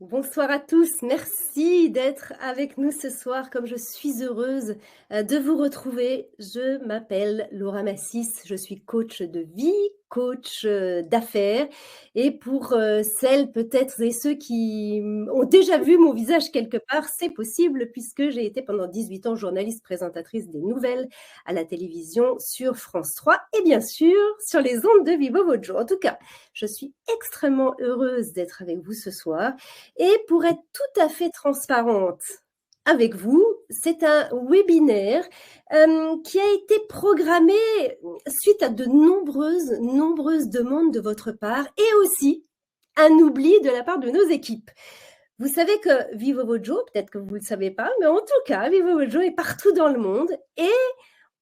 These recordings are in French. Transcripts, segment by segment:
Bonsoir à tous, merci d'être avec nous ce soir. Comme je suis heureuse de vous retrouver, je m'appelle Laura Massis, je suis coach de vie, coach d'affaires. Et pour celles peut-être et ceux qui ont déjà vu mon visage quelque part, c'est possible puisque j'ai été pendant 18 ans journaliste présentatrice des nouvelles à la télévision sur France 3 et bien sûr sur les ondes de Vivo Vojo. En tout cas, je suis extrêmement heureuse d'être avec vous ce soir. Et pour être tout à fait transparente avec vous, c'est un webinaire qui a été programmé suite à de nombreuses demandes de votre part et aussi un oubli de la part de nos équipes. Vous savez que Vivo Vojo, peut-être que vous ne le savez pas, mais en tout cas, Vivo Vojo est partout dans le monde et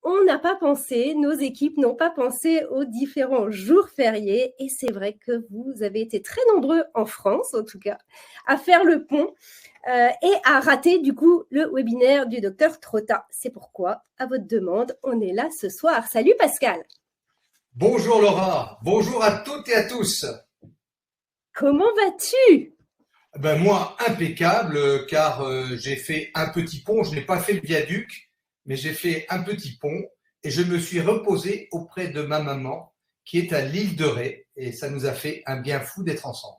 on n'a pas pensé, nos équipes n'ont pas pensé aux différents jours fériés et c'est vrai que vous avez été très nombreux en France, en tout cas, à faire le pont et à rater du coup le webinaire du docteur Trotta. C'est pourquoi, à votre demande, on est là ce soir. Salut Pascal. Bonjour Laura, bonjour à toutes et à tous. Comment vas-tu? Moi, impeccable, car j'ai fait un petit pont, je n'ai pas fait le viaduc, mais j'ai fait un petit pont et je me suis reposé auprès de ma maman qui est à l'île de Ré et ça nous a fait un bien fou d'être ensemble.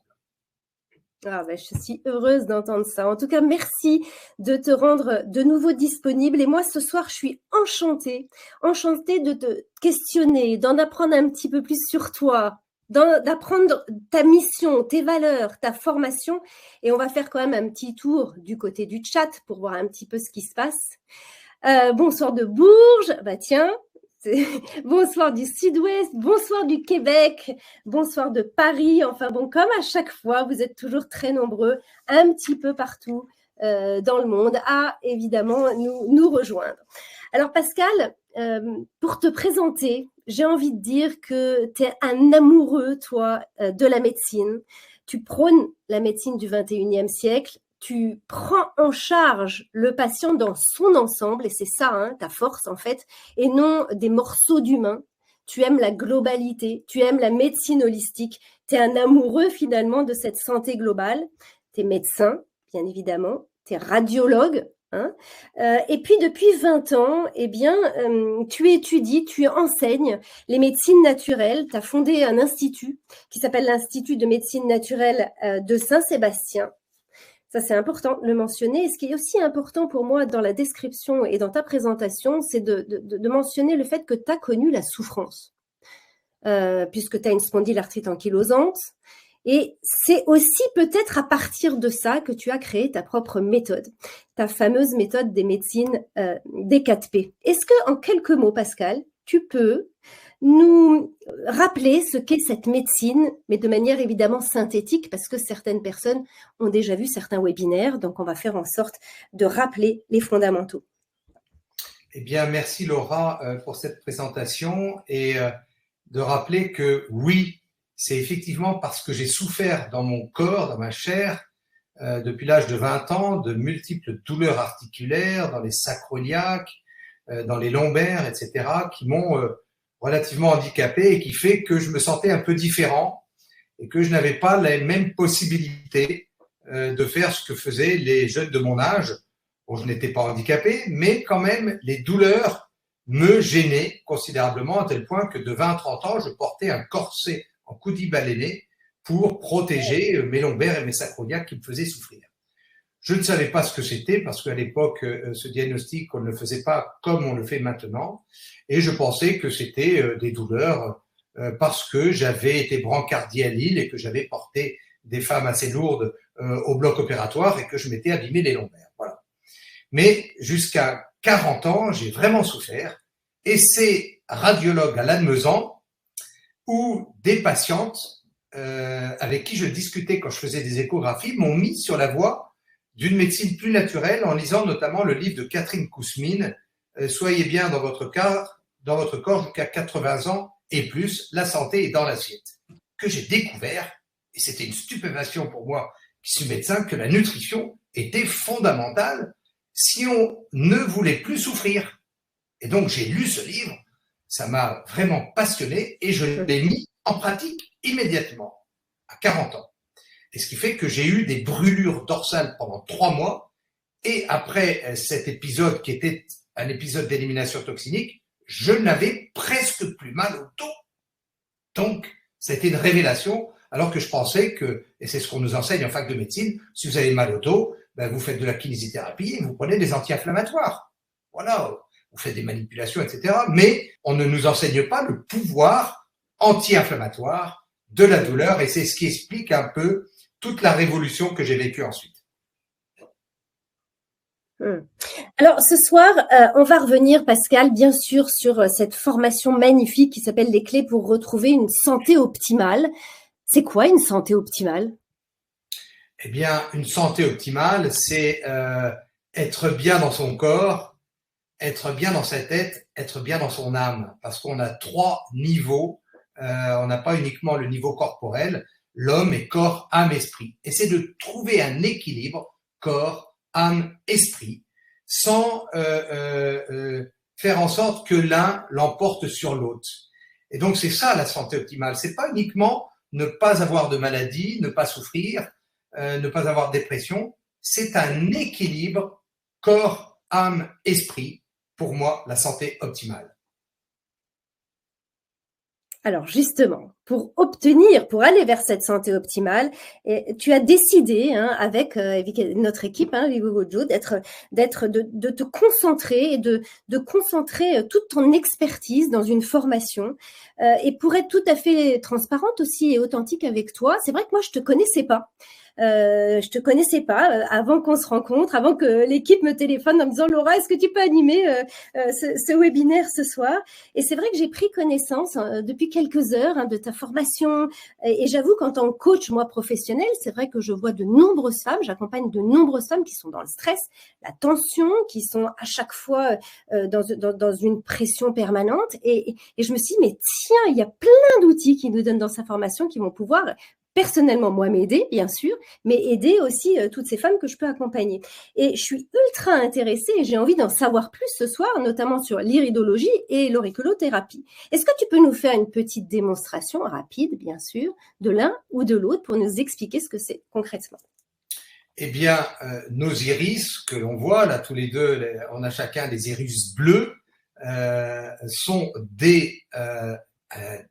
Je suis heureuse d'entendre ça. En tout cas, merci de te rendre de nouveau disponible. Et moi, ce soir, je suis enchantée de te questionner, d'en apprendre un petit peu plus sur toi, d'apprendre ta mission, tes valeurs, ta formation. Et on va faire quand même un petit tour du côté du chat pour voir un petit peu ce qui se passe. Bonsoir de Bourges. Tiens. Bonsoir du Sud-Ouest, bonsoir du Québec, bonsoir de Paris. Enfin bon, comme à chaque fois, vous êtes toujours très nombreux, un petit peu partout dans le monde, à évidemment nous rejoindre. Alors Pascal, pour te présenter, j'ai envie de dire que tu es un amoureux, toi, de la médecine. Tu prônes la médecine du 21e siècle. Tu prends en charge le patient dans son ensemble, et c'est ça, ta force en fait, et non des morceaux d'humain. Tu aimes la globalité, tu aimes la médecine holistique, tu es un amoureux finalement de cette santé globale. Tu es médecin, bien évidemment, tu es radiologue, et puis depuis 20 ans, tu étudies, tu enseignes les médecines naturelles. Tu as fondé un institut qui s'appelle l'Institut de médecine naturelle de Saint-Sébastien. Ça, c'est important de le mentionner. Et ce qui est aussi important pour moi dans la description et dans ta présentation, c'est de mentionner le fait que tu as connu la souffrance, puisque tu as une spondylarthrite ankylosante. Et c'est aussi peut-être à partir de ça que tu as créé ta propre méthode, ta fameuse méthode des médecines des 4P. Est-ce que, en quelques mots, Pascal, tu peux nous rappeler ce qu'est cette médecine, mais de manière évidemment synthétique, parce que certaines personnes ont déjà vu certains webinaires, donc on va faire en sorte de rappeler les fondamentaux. Eh bien, merci Laura pour cette présentation et de rappeler que oui, c'est effectivement parce que j'ai souffert dans mon corps, dans ma chair, depuis l'âge de 20 ans, de multiples douleurs articulaires dans les sacroiliaques, dans les lombaires, etc., qui m'ont relativement handicapé et qui fait que je me sentais un peu différent et que je n'avais pas les mêmes possibilités de faire ce que faisaient les jeunes de mon âge. Bon, je n'étais pas handicapé, mais quand même, les douleurs me gênaient considérablement à tel point que de 20 à 30 ans, je portais un corset en coudibaléné pour protéger mes lombaires et mes sacroiliaques qui me faisaient souffrir. Je ne savais pas ce que c'était parce qu'à l'époque, ce diagnostic, on ne le faisait pas comme on le fait maintenant. Et je pensais que c'était des douleurs parce que j'avais été brancardier à Lille et que j'avais porté des femmes assez lourdes au bloc opératoire et que je m'étais abîmé les lombaires. Voilà. Mais jusqu'à 40 ans, j'ai vraiment souffert. Et c'est radiologue à Lannemezan où des patientes avec qui je discutais quand je faisais des échographies m'ont mis sur la voie d'une médecine plus naturelle en lisant notamment le livre de Catherine Kousmine, Soyez bien dans votre corps jusqu'à 80 ans et plus, la santé est dans l'assiette, que j'ai découvert, et c'était une stupéfaction pour moi qui suis médecin, que la nutrition était fondamentale si on ne voulait plus souffrir. Et donc j'ai lu ce livre, ça m'a vraiment passionné et je l'ai mis en pratique immédiatement, à 40 ans. Et ce qui fait que j'ai eu des brûlures dorsales pendant 3 mois. Et après cet épisode qui était un épisode d'élimination toxinique, je n'avais presque plus mal au dos. Donc, ça a été une révélation, alors que je pensais que, et c'est ce qu'on nous enseigne en fac de médecine, si vous avez mal au dos, ben vous faites de la kinésithérapie et vous prenez des anti-inflammatoires. Voilà, vous faites des manipulations, etc. Mais on ne nous enseigne pas le pouvoir anti-inflammatoire de la douleur, et c'est ce qui explique un peu toute la révolution que j'ai vécue ensuite. Alors ce soir, on va revenir, Pascal, bien sûr, sur cette formation magnifique qui s'appelle Les clés pour retrouver une santé optimale. C'est quoi une santé optimale? Eh bien, une santé optimale, c'est être bien dans son corps, être bien dans sa tête, être bien dans son âme, parce qu'on a 3 niveaux. On n'a pas uniquement le niveau corporel, l'homme est corps, âme, esprit. Et c'est de trouver un équilibre corps, âme, esprit, sans faire en sorte que l'un l'emporte sur l'autre. Et donc c'est ça la santé optimale. C'est pas uniquement ne pas avoir de maladie, ne pas souffrir, ne pas avoir de dépression. C'est un équilibre corps, âme, esprit. Pour moi, la santé optimale. Alors justement, pour aller vers cette santé optimale, tu as décidé, avec notre équipe, Vivo Joe, de te concentrer et de concentrer toute ton expertise dans une formation. Et pour être tout à fait transparente aussi et authentique avec toi, c'est vrai que moi je te connaissais pas. Je te connaissais pas avant qu'on se rencontre, avant que l'équipe me téléphone en me disant Laura, est-ce que tu peux animer ce webinaire ce soir? Et c'est vrai que j'ai pris connaissance depuis quelques heures de ta formation. Et j'avoue qu'en tant que coach, moi professionnelle, c'est vrai que je vois de nombreuses femmes, j'accompagne de nombreuses femmes qui sont dans le stress, la tension, qui sont à chaque fois dans une pression permanente. Et je me suis dit, mais tiens, il y a plein d'outils qui nous donnent dans sa formation qui vont pouvoir personnellement, moi, m'aider, bien sûr, mais aider aussi toutes ces femmes que je peux accompagner. Et je suis ultra intéressée et j'ai envie d'en savoir plus ce soir, notamment sur l'iridologie et l'auriculothérapie. Est-ce que tu peux nous faire une petite démonstration rapide, bien sûr, de l'un ou de l'autre pour nous expliquer ce que c'est concrètement? Eh bien, nos iris que l'on voit, là, tous les deux, on a chacun des iris bleus, sont des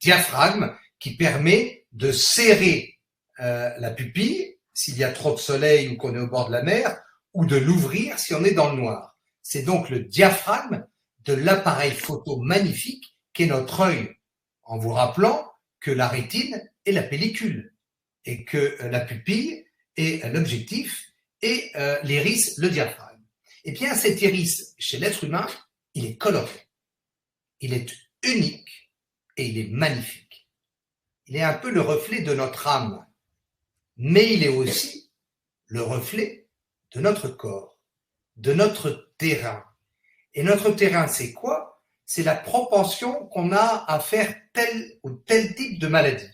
diaphragmes qui permettent de serrer la pupille s'il y a trop de soleil ou qu'on est au bord de la mer, ou de l'ouvrir si on est dans le noir. C'est donc le diaphragme de l'appareil photo magnifique qu'est notre œil, en vous rappelant que la rétine est la pellicule et que la pupille est l'objectif et l'iris le diaphragme. Eh bien, cet iris, chez l'être humain, il est coloré, il est unique et il est magnifique. Il est un peu le reflet de notre âme, mais il est aussi le reflet de notre corps, de notre terrain. Et notre terrain, c'est quoi? C'est la propension qu'on a à faire tel ou tel type de maladie.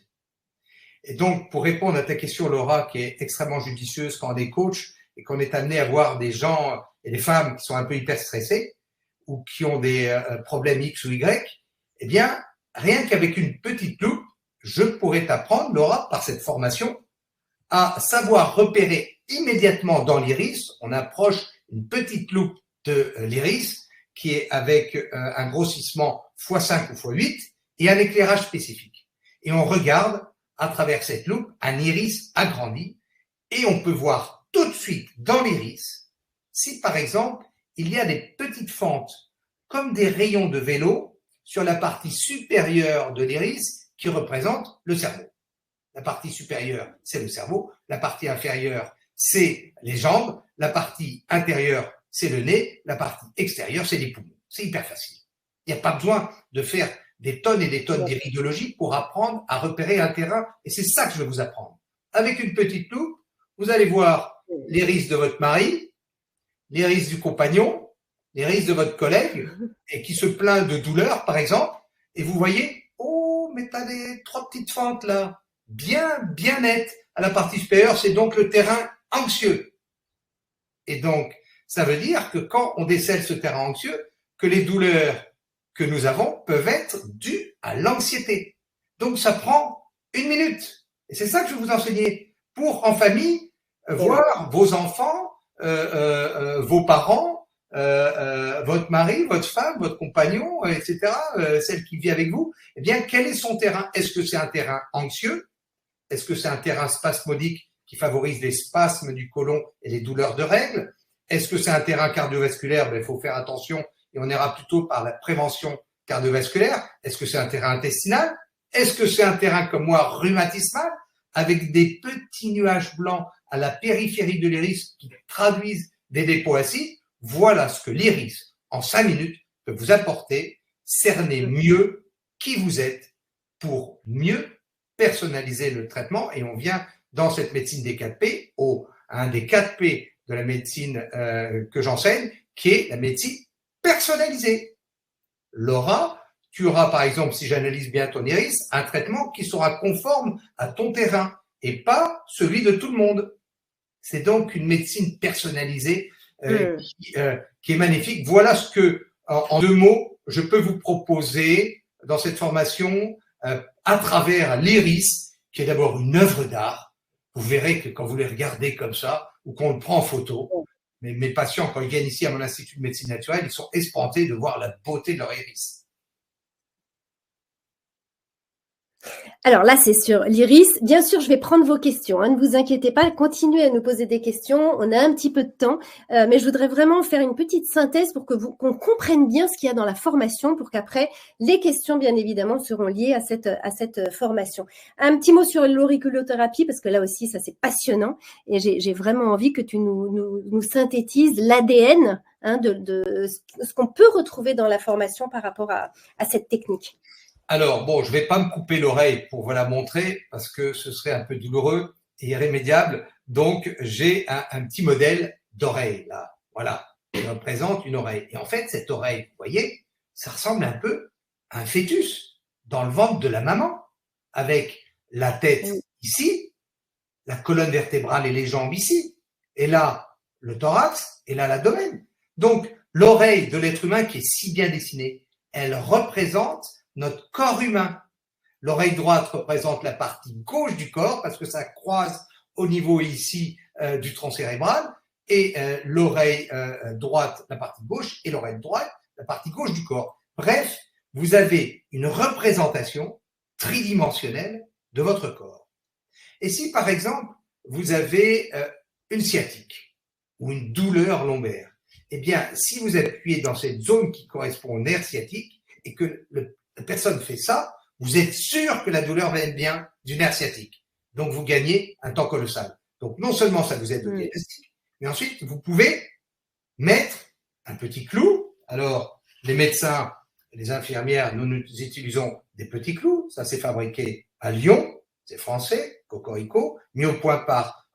Et donc, pour répondre à ta question, Laura, qui est extrêmement judicieuse quand on est coach et qu'on est amené à voir des gens et des femmes qui sont un peu hyper stressés ou qui ont des problèmes X ou Y, eh bien, rien qu'avec une petite loupe, je pourrais t'apprendre, Laura, par cette formation, à savoir repérer immédiatement dans l'iris. On approche une petite loupe de l'iris qui est avec un grossissement x5 ou x8 et un éclairage spécifique. Et on regarde à travers cette loupe un iris agrandi et on peut voir tout de suite dans l'iris si, par exemple, il y a des petites fentes comme des rayons de vélo sur la partie supérieure de l'iris qui représente le cerveau. La partie supérieure, c'est le cerveau. La partie inférieure, c'est les jambes. La partie intérieure, c'est le nez. La partie extérieure, c'est les poumons. C'est hyper facile. Il n'y a pas besoin de faire des tonnes et des tonnes d'iridologie pour apprendre à repérer un terrain. Et c'est ça que je vais vous apprendre. Avec une petite loupe, vous allez voir l'iris de votre mari, l'iris du compagnon, l'iris de votre collègue, et qui se plaint de douleur, par exemple. Et vous voyez, mais tu as des 3 petites fentes là, bien nettes à la partie supérieure, c'est donc le terrain anxieux. Et donc, ça veut dire que quand on décèle ce terrain anxieux, que les douleurs que nous avons peuvent être dues à l'anxiété. Donc, ça prend 1 minute. Et c'est ça que je vais vous enseigner. pour, en famille, voir vos enfants, vos parents, votre mari, votre femme, votre compagnon, etc., celle qui vit avec vous, eh bien, quel est son terrain? Est-ce que c'est un terrain anxieux? Est-ce que c'est un terrain spasmodique qui favorise les spasmes du côlon et les douleurs de règles? Est-ce que c'est un terrain cardiovasculaire? Ben, il faut faire attention et on ira plutôt par la prévention cardiovasculaire. Est-ce que c'est un terrain intestinal? Est-ce que c'est un terrain comme moi rhumatismal avec des petits nuages blancs à la périphérie de l'iris qui traduisent des dépôts acides? Voilà ce que l'iris, en 5 minutes, peut vous apporter, cerner mieux qui vous êtes pour mieux personnaliser le traitement. Et on vient dans cette médecine des 4P, un des 4P de la médecine que j'enseigne, qui est la médecine personnalisée. Laura, tu auras par exemple, si j'analyse bien ton iris, un traitement qui sera conforme à ton terrain et pas celui de tout le monde. C'est donc une médecine personnalisée qui est magnifique. Voilà ce que, en 2 mots, je peux vous proposer dans cette formation à travers l'iris, qui est d'abord une œuvre d'art. Vous verrez que quand vous les regardez comme ça, ou qu'on le prend en photo, mes patients, quand ils viennent ici à mon institut de médecine naturelle, ils sont espantés de voir la beauté de leur iris. Alors là, c'est sur l'iris. Bien sûr, je vais prendre vos questions. Ne vous inquiétez pas, continuez à nous poser des questions. On a un petit peu de temps, mais je voudrais vraiment faire une petite synthèse pour qu'on comprenne bien ce qu'il y a dans la formation, pour qu'après, les questions, bien évidemment, seront liées à cette formation. Un petit mot sur l'auriculothérapie, parce que là aussi, ça c'est passionnant, et j'ai vraiment envie que tu nous synthétises l'ADN de ce qu'on peut retrouver dans la formation par rapport à cette technique. Alors, bon, je ne vais pas me couper l'oreille pour vous la montrer parce que ce serait un peu douloureux et irrémédiable. Donc, j'ai un petit modèle d'oreille, là. Voilà, qui représente une oreille. Et en fait, cette oreille, vous voyez, ça ressemble un peu à un fœtus dans le ventre de la maman, avec la tête ici, la colonne vertébrale et les jambes ici, et là, le thorax, et là, l'abdomen. Donc, l'oreille de l'être humain qui est si bien dessinée, elle représente notre corps humain. L'oreille droite représente la partie gauche du corps parce que ça croise au niveau ici du tronc cérébral, et l'oreille droite, la partie gauche, et l'oreille droite, la partie gauche du corps. Bref, vous avez une représentation tridimensionnelle de votre corps. Et si par exemple, vous avez une sciatique ou une douleur lombaire, eh bien, si vous appuyez dans cette zone qui correspond au nerf sciatique et que la personne fait ça, vous êtes sûr que la douleur va être bien du nerf sciatique. Donc, vous gagnez un temps colossal. Donc, non seulement ça vous aide au diagnostic, mais ensuite, vous pouvez mettre un petit clou. Alors, les médecins, les infirmières, nous utilisons des petits clous. Ça, c'est fabriqué à Lyon. C'est français, Cocorico, mis au point par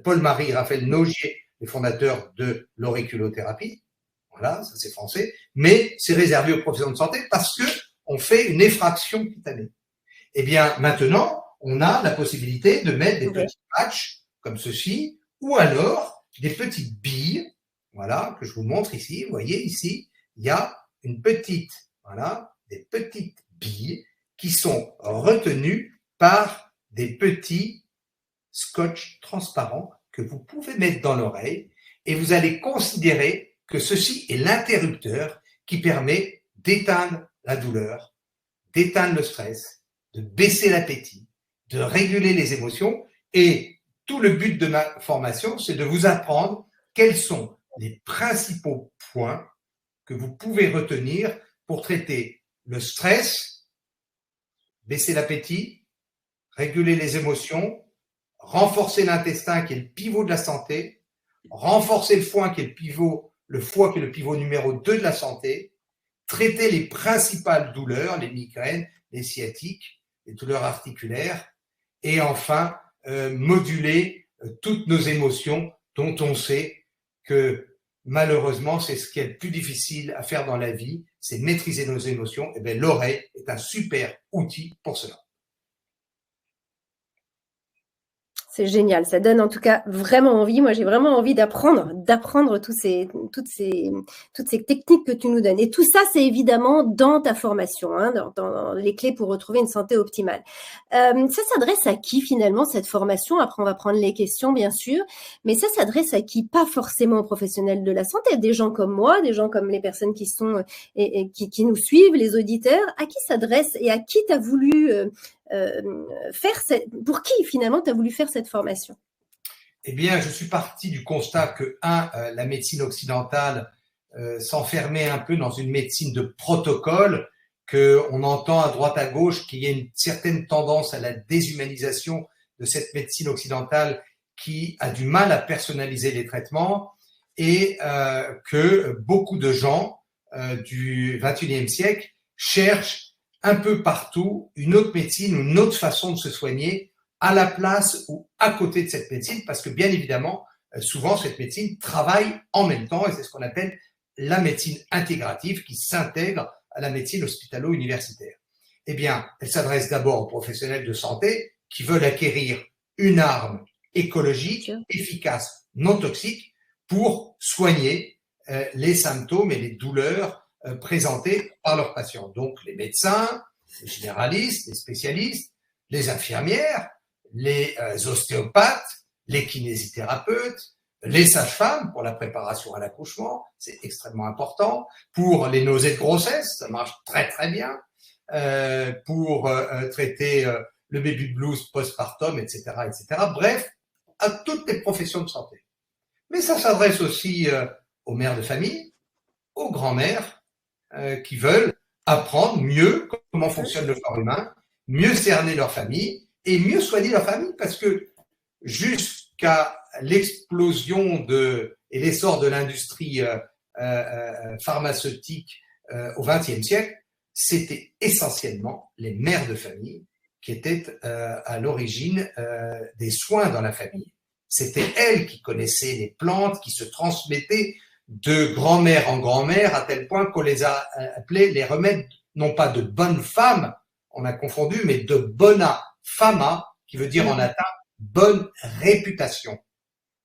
Paul-Marie Raphaël Nogier, les fondateurs de l'auriculothérapie. Voilà, ça c'est français, mais c'est réservé aux professionnels de santé parce que on fait une effraction cutanée. Eh bien, maintenant, on a la possibilité de mettre des petits patchs comme ceci, ou alors des petites billes, voilà, que je vous montre ici. Vous voyez ici, il y a une petite, voilà, des petites billes qui sont retenues par des petits scotch transparents que vous pouvez mettre dans l'oreille, et vous allez considérer que ceci est l'interrupteur qui permet d'éteindre la douleur, d'éteindre le stress, de baisser l'appétit, de réguler les émotions. Et tout le but de ma formation, c'est de vous apprendre quels sont les principaux points que vous pouvez retenir pour traiter le stress, baisser l'appétit, réguler les émotions, renforcer l'intestin qui est le pivot de la santé, renforcer le foie qui est le pivot numéro 2 de la santé, traiter les principales douleurs, les migraines, les sciatiques, les douleurs articulaires, et enfin moduler toutes nos émotions dont on sait que malheureusement c'est ce qui est le plus difficile à faire dans la vie, c'est maîtriser nos émotions. Et bien l'oreille est un super outil pour cela. C'est génial, ça donne en tout cas vraiment envie. Moi, j'ai vraiment envie d'apprendre toutes ces techniques que tu nous donnes. Et tout ça, c'est évidemment dans ta formation, hein, dans les clés pour retrouver une santé optimale. Ça s'adresse à qui finalement cette formation? Après, on va prendre les questions, bien sûr, mais ça s'adresse à qui? Pas forcément aux professionnels de la santé, des gens comme moi, des gens comme les personnes qui sont et qui nous suivent, les auditeurs. À qui s'adresse et à qui tu as voulu pour qui finalement tu as voulu faire cette formation? Eh bien, je suis parti du constat que, la médecine occidentale s'enfermait un peu dans une médecine de protocole, qu'on entend à droite à gauche qu'il y a une certaine tendance à la déshumanisation de cette médecine occidentale qui a du mal à personnaliser les traitements et que beaucoup de gens du XXIe siècle cherchent un peu partout une autre médecine, une autre façon de se soigner à la place ou à côté de cette médecine, parce que bien évidemment, souvent cette médecine travaille en même temps et c'est ce qu'on appelle la médecine intégrative qui s'intègre à la médecine hospitalo-universitaire. Eh bien, elle s'adresse d'abord aux professionnels de santé qui veulent acquérir une arme écologique, efficace, non toxique pour soigner les symptômes et les douleurs présentés par leurs patients. Donc, les médecins, les généralistes, les spécialistes, les infirmières, les ostéopathes, les kinésithérapeutes, les sages-femmes pour la préparation à l'accouchement, c'est extrêmement important. Pour les nausées de grossesse, ça marche très très bien. Pour traiter le baby blues postpartum, etc., etc. Bref, à toutes les professions de santé. Mais ça s'adresse aussi aux mères de famille, aux grands-mères, qui veulent apprendre mieux comment fonctionne le corps humain, mieux cerner leur famille et mieux soigner leur famille, parce que jusqu'à l'explosion et l'essor de l'industrie pharmaceutique au XXe siècle, c'était essentiellement les mères de famille qui étaient à l'origine des soins dans la famille. C'était elles qui connaissaient les plantes, qui se transmettaient de grand-mère en grand-mère, à tel point qu'on les a appelés les remèdes, non pas de bonnes femmes, on a confondu, mais de bona fama, qui veut dire en latin bonne réputation.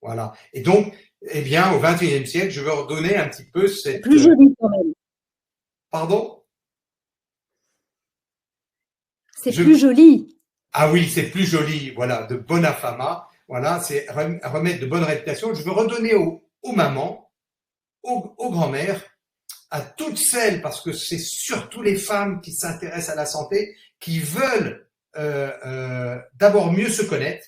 Voilà. Et donc, eh bien, au XXIe siècle, je veux redonner un petit peu cette... Plus joli quand même. Pardon? C'est plus joli. Ah oui, c'est plus joli, voilà, de bona fama. Voilà, c'est remède de bonne réputation. Je veux redonner aux mamans, aux grand-mères, à toutes celles, parce que c'est surtout les femmes qui s'intéressent à la santé, qui veulent d'abord mieux se connaître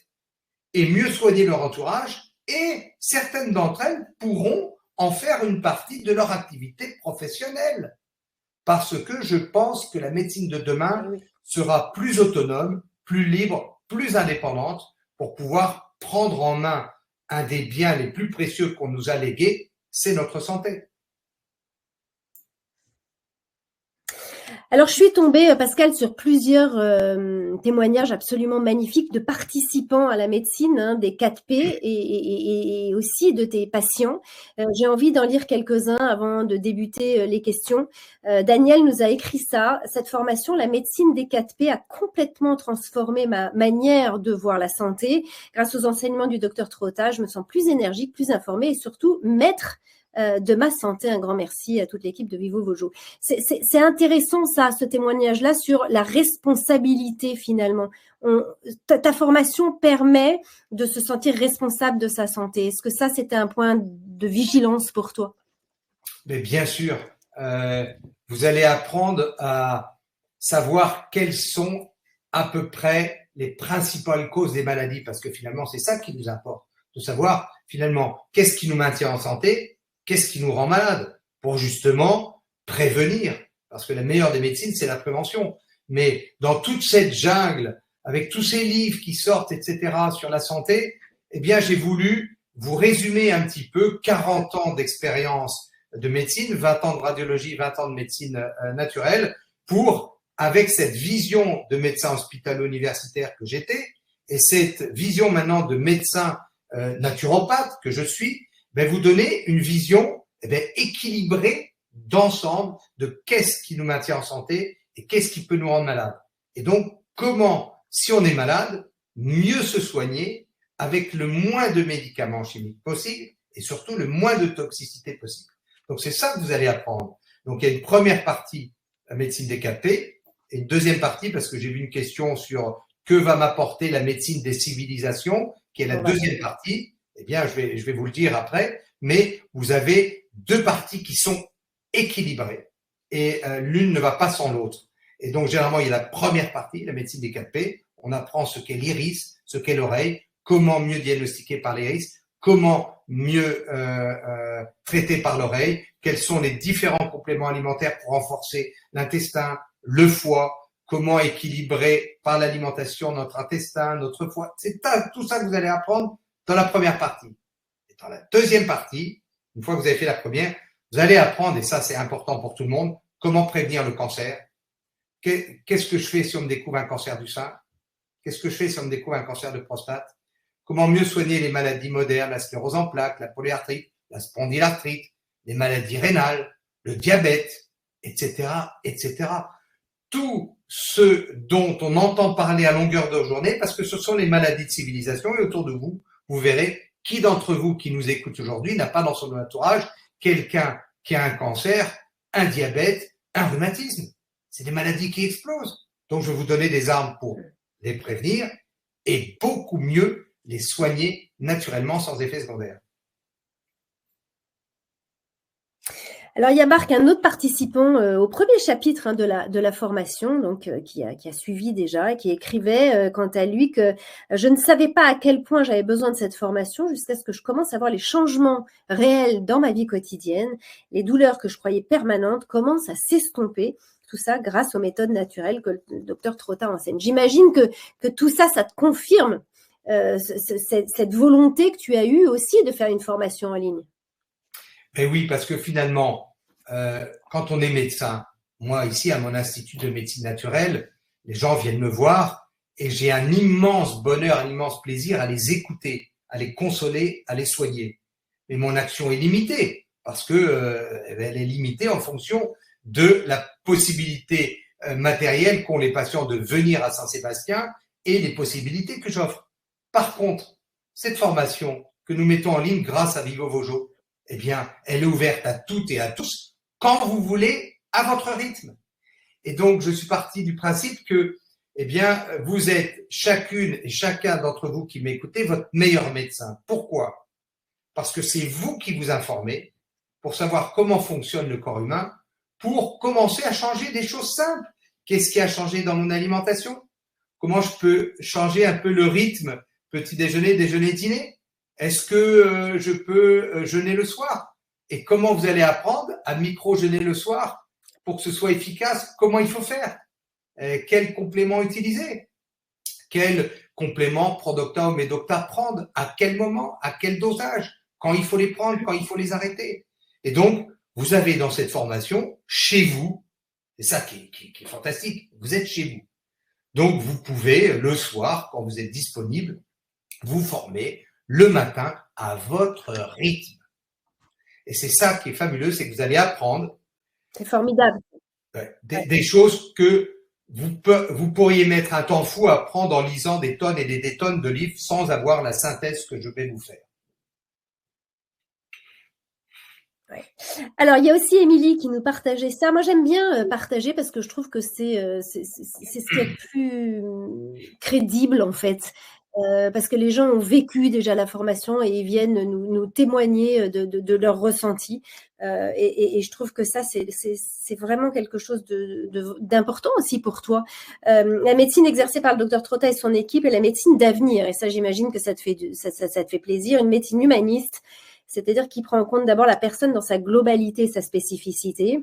et mieux soigner leur entourage, et certaines d'entre elles pourront en faire une partie de leur activité professionnelle. Parce que je pense que la médecine de demain sera plus autonome, plus libre, plus indépendante pour pouvoir prendre en main un des biens les plus précieux qu'on nous a légués, c'est notre santé. Alors, je suis tombée, Pascal, sur plusieurs témoignages absolument magnifiques de participants à la médecine, hein, des 4P et aussi de tes patients. J'ai envie d'en lire quelques-uns avant de débuter les questions. Daniel nous a écrit ça. Cette formation, la médecine des 4P, a complètement transformé ma manière de voir la santé. Grâce aux enseignements du docteur Trotta, je me sens plus énergique, plus informée et surtout maître de ma santé. Un grand merci à toute l'équipe de Vivo Vojo. C'est intéressant ça, ce témoignage-là sur la responsabilité finalement. Ta formation permet de se sentir responsable de sa santé. Est-ce que ça, c'était un point de vigilance pour toi? Mais bien sûr, vous allez apprendre à savoir quelles sont à peu près les principales causes des maladies, parce que finalement, c'est ça qui nous importe, de savoir finalement qu'est-ce qui nous maintient en santé, qu'est-ce qui nous rend malade, pour justement prévenir, parce que la meilleure des médecines, c'est la prévention. Mais dans toute cette jungle, avec tous ces livres qui sortent, etc., sur la santé, eh bien, j'ai voulu vous résumer un petit peu 40 ans d'expérience de médecine, 20 ans de radiologie, 20 ans de médecine naturelle, pour, avec cette vision de médecin hospitalo-universitaire que j'étais, et cette vision maintenant de médecin naturopathe que je suis, vous donner une vision équilibrée d'ensemble de qu'est-ce qui nous maintient en santé et qu'est-ce qui peut nous rendre malade. Et donc, comment, si on est malade, mieux se soigner avec le moins de médicaments chimiques possible et surtout le moins de toxicité possible. Donc, c'est ça que vous allez apprendre. Donc, il y a une première partie, la médecine des 4P, et une deuxième partie, parce que j'ai vu une question sur que va m'apporter la médecine des civilisations, qui est la deuxième partie. Eh bien, je vais vous le dire après, mais vous avez deux parties qui sont équilibrées et l'une ne va pas sans l'autre. Et donc, généralement, il y a la première partie, la médecine des 4P. On apprend ce qu'est l'iris, ce qu'est l'oreille, comment mieux diagnostiquer par l'iris, comment mieux traiter par l'oreille, quels sont les différents compléments alimentaires pour renforcer l'intestin, le foie, comment équilibrer par l'alimentation notre intestin, notre foie. C'est tout ça que vous allez apprendre dans la première partie. Et dans la deuxième partie, une fois que vous avez fait la première, vous allez apprendre, et ça c'est important pour tout le monde, comment prévenir le cancer. Qu'est-ce que je fais si on me découvre un cancer du sein? Qu'est-ce que je fais si on me découvre un cancer de prostate? Comment mieux soigner les maladies modernes, la sclérose en plaques, la polyarthrite, la spondylarthrite, les maladies rénales, le diabète, etc., etc. Tout ce dont on entend parler à longueur de journée, parce que ce sont les maladies de civilisation, et autour de vous, vous verrez qui d'entre vous qui nous écoute aujourd'hui n'a pas dans son entourage quelqu'un qui a un cancer, un diabète, un rhumatisme. C'est des maladies qui explosent. Donc, je vais vous donner des armes pour les prévenir et beaucoup mieux les soigner naturellement sans effet secondaire. Alors, il y a Marc, un autre participant au premier chapitre de la formation, donc qui a suivi déjà et qui écrivait quant à lui que je ne savais pas à quel point j'avais besoin de cette formation jusqu'à ce que je commence à voir les changements réels dans ma vie quotidienne. Les douleurs que je croyais permanentes commencent à s'estomper. Tout ça grâce aux méthodes naturelles que le docteur Trotta enseigne. J'imagine que tout ça, ça te confirme cette volonté que tu as eue aussi de faire une formation en ligne. Et oui, parce que finalement, quand on est médecin, moi ici à mon institut de médecine naturelle, les gens viennent me voir et j'ai un immense bonheur, un immense plaisir à les écouter, à les consoler, à les soigner. Mais mon action est limitée parce que elle est limitée en fonction de la possibilité matérielle qu'ont les patients de venir à Saint-Sébastien et les possibilités que j'offre. Par contre, cette formation que nous mettons en ligne grâce à Vivo Vojo, eh bien, elle est ouverte à toutes et à tous quand vous voulez, à votre rythme. Et donc, je suis parti du principe que, eh bien, vous êtes chacune et chacun d'entre vous qui m'écoutez votre meilleur médecin. Pourquoi? Parce que c'est vous qui vous informez pour savoir comment fonctionne le corps humain, pour commencer à changer des choses simples. Qu'est-ce qui a changé dans mon alimentation? Comment je peux changer un peu le rythme petit déjeuner, déjeuner, dîner? Est-ce que je peux jeûner le soir? Et comment vous allez apprendre à micro-jeûner le soir pour que ce soit efficace? Comment il faut faire? Quel complément utiliser? Quel complément Prodocta ou Medocta prendre? À quel moment? À quel dosage? Quand il faut les prendre? Quand il faut les arrêter? Et donc, vous avez dans cette formation, chez vous, c'est ça qui est fantastique, vous êtes chez vous. Donc, vous pouvez, le soir, quand vous êtes disponible, vous former le matin à votre rythme. Et c'est ça qui est fabuleux, c'est que vous allez apprendre. C'est formidable. Des choses que vous pourriez mettre un temps fou à apprendre en lisant des tonnes et des tonnes de livres sans avoir la synthèse que je vais vous faire. Ouais. Alors, il y a aussi Émilie qui nous partageait ça. Moi, j'aime bien partager parce que je trouve que c'est ce qui est le plus crédible, en fait. Parce que les gens ont vécu déjà la formation et ils viennent nous témoigner de leur ressenti. Et je trouve que ça, c'est vraiment quelque chose d'important aussi pour toi. La médecine exercée par le docteur Trotta et son équipe est la médecine d'avenir. Et ça, j'imagine que ça te fait plaisir. Une médecine humaniste, c'est-à-dire qui prend en compte d'abord la personne dans sa globalité, sa spécificité.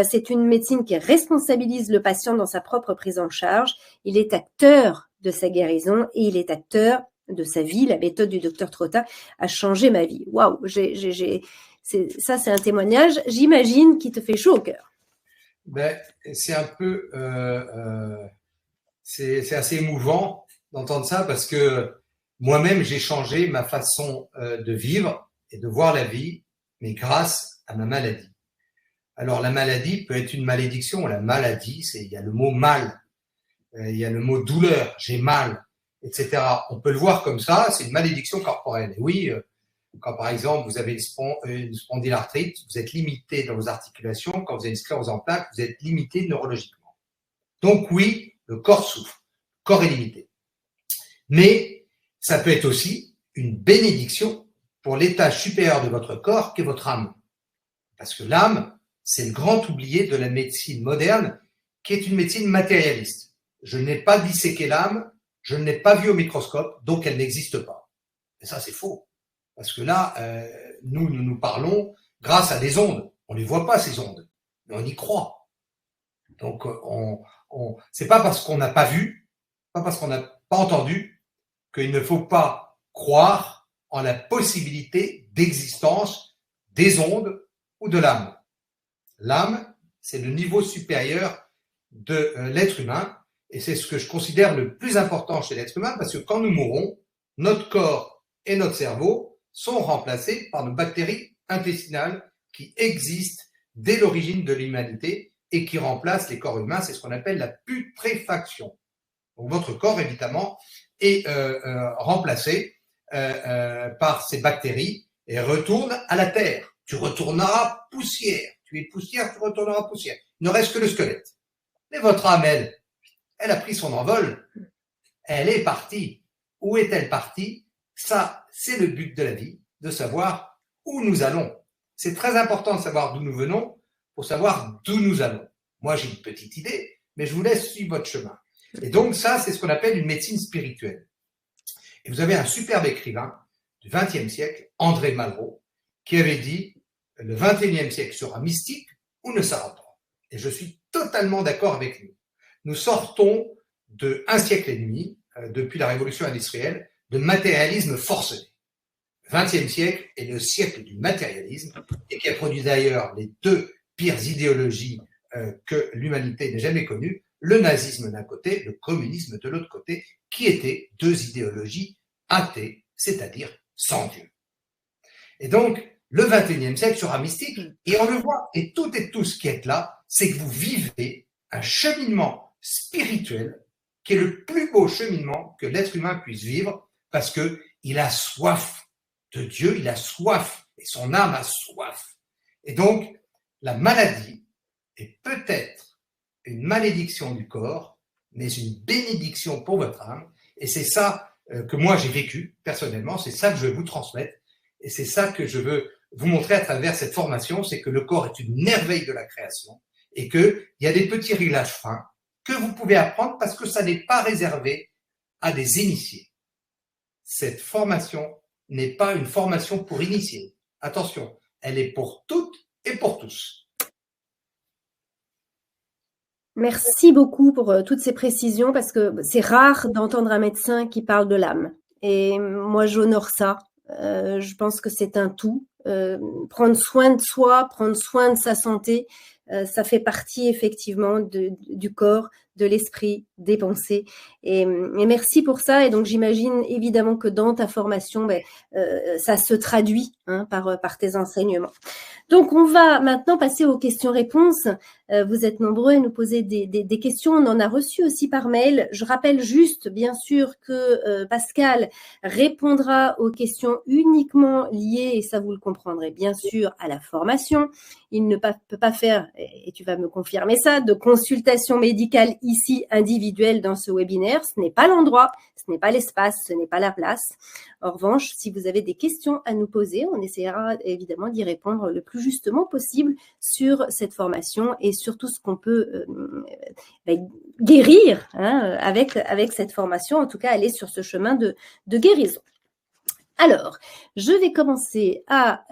C'est une médecine qui responsabilise le patient dans sa propre prise en charge. Il est acteur de sa guérison et il est acteur de sa vie. La méthode du docteur Trotta a changé ma vie. Waouh, ça c'est un témoignage, j'imagine, qui te fait chaud au cœur. Ben, c'est un peu, c'est assez émouvant d'entendre ça parce que moi-même j'ai changé ma façon de vivre et de voir la vie, mais grâce à ma maladie. Alors la maladie peut être une malédiction. La maladie, il y a le mot mal, il y a le mot douleur, j'ai mal. etc. On peut le voir comme ça, c'est une malédiction corporelle. Et oui, quand par exemple vous avez une spondylarthrite, vous êtes limité dans vos articulations. Quand vous avez une sclérose en plaques, vous êtes limité neurologiquement. Donc oui, le corps souffre, le corps est limité. Mais ça peut être aussi une bénédiction pour l'étage supérieur de votre corps qu'est votre âme. Parce que l'âme, c'est le grand oublié de la médecine moderne, qui est une médecine matérialiste. Je n'ai pas disséqué l'âme, je ne l'ai pas vue au microscope, donc elle n'existe pas. Et ça, c'est faux. Parce que là, nous parlons grâce à des ondes. On ne les voit pas, ces ondes, mais on y croit. Donc, c'est pas parce qu'on n'a pas vu, pas parce qu'on n'a pas entendu, qu'il ne faut pas croire en la possibilité d'existence des ondes ou de l'âme. L'âme, c'est le niveau supérieur de l'être humain, et c'est ce que je considère le plus important chez l'être humain, parce que quand nous mourrons, notre corps et notre cerveau sont remplacés par nos bactéries intestinales qui existent dès l'origine de l'humanité et qui remplacent les corps humains. C'est ce qu'on appelle la putréfaction. Donc votre corps, évidemment, est remplacé par ces bactéries et retourne à la terre. Tu retourneras poussière. Tu es poussière, tu retourneras poussière. Il ne reste que le squelette. Mais votre âme, elle a pris son envol. Elle est partie. Où est-elle partie? Ça, c'est le but de la vie, de savoir où nous allons. C'est très important de savoir d'où nous venons pour savoir d'où nous allons. Moi, j'ai une petite idée, mais je vous laisse suivre votre chemin. Et donc, ça, c'est ce qu'on appelle une médecine spirituelle. Et vous avez un superbe écrivain du XXe siècle, André Malraux, qui avait dit « Le XXIe siècle sera mystique ou ne sera pas ». Et je suis totalement d'accord avec lui. Nous sortons de 1 siècle et demi, depuis la révolution industrielle, de matérialisme forcené. Le XXe siècle est le siècle du matérialisme et qui a produit d'ailleurs les 2 pires idéologies que l'humanité n'ait jamais connues, le nazisme d'un côté, le communisme de l'autre côté, qui étaient 2 idéologies athées, c'est-à-dire sans Dieu. Et donc, le XXIe siècle sera mystique, et on le voit, et toutes et tous qui êtes là, c'est que vous vivez un cheminement spirituel qui est le plus beau cheminement que l'être humain puisse vivre, parce qu'il a soif de Dieu, il a soif, et son âme a soif. Et donc, la maladie est peut-être une malédiction du corps, mais une bénédiction pour votre âme, et c'est ça que moi j'ai vécu personnellement, c'est ça que je veux vous transmettre, et c'est ça que je veux vous montrer à travers cette formation, c'est que le corps est une merveille de la création, et qu'il y a des petits réglages fins que vous pouvez apprendre parce que ça n'est pas réservé à des initiés. Cette formation n'est pas une formation pour initiés. Attention, elle est pour toutes et pour tous. Merci beaucoup pour toutes ces précisions parce que c'est rare d'entendre un médecin qui parle de l'âme. Et moi, j'honore ça. Je pense que c'est un tout. Prendre soin de soi, prendre soin de sa santé, ça fait partie effectivement du corps, de l'esprit, des pensées. Et merci pour ça. Et donc, j'imagine évidemment que dans ta formation, ça se traduit par tes enseignements. Donc, on va maintenant passer aux questions-réponses. Vous êtes nombreux à nous poser des questions. On en a reçu aussi par mail. Je rappelle juste, bien sûr, que Pascal répondra aux questions uniquement liées, et ça vous le comprendrez bien sûr, à la formation. Il ne peut pas faire, et tu vas me confirmer ça, de consultation médicale ici individuelle dans ce webinaire. Ce n'est pas l'endroit, ce n'est pas l'espace, ce n'est pas la place. En revanche, si vous avez des questions à nous poser, on essaiera évidemment d'y répondre le plus justement possible sur cette formation et sur tout ce qu'on peut guérir avec cette formation. En tout cas, aller sur ce chemin de guérison. Alors, je vais commencer à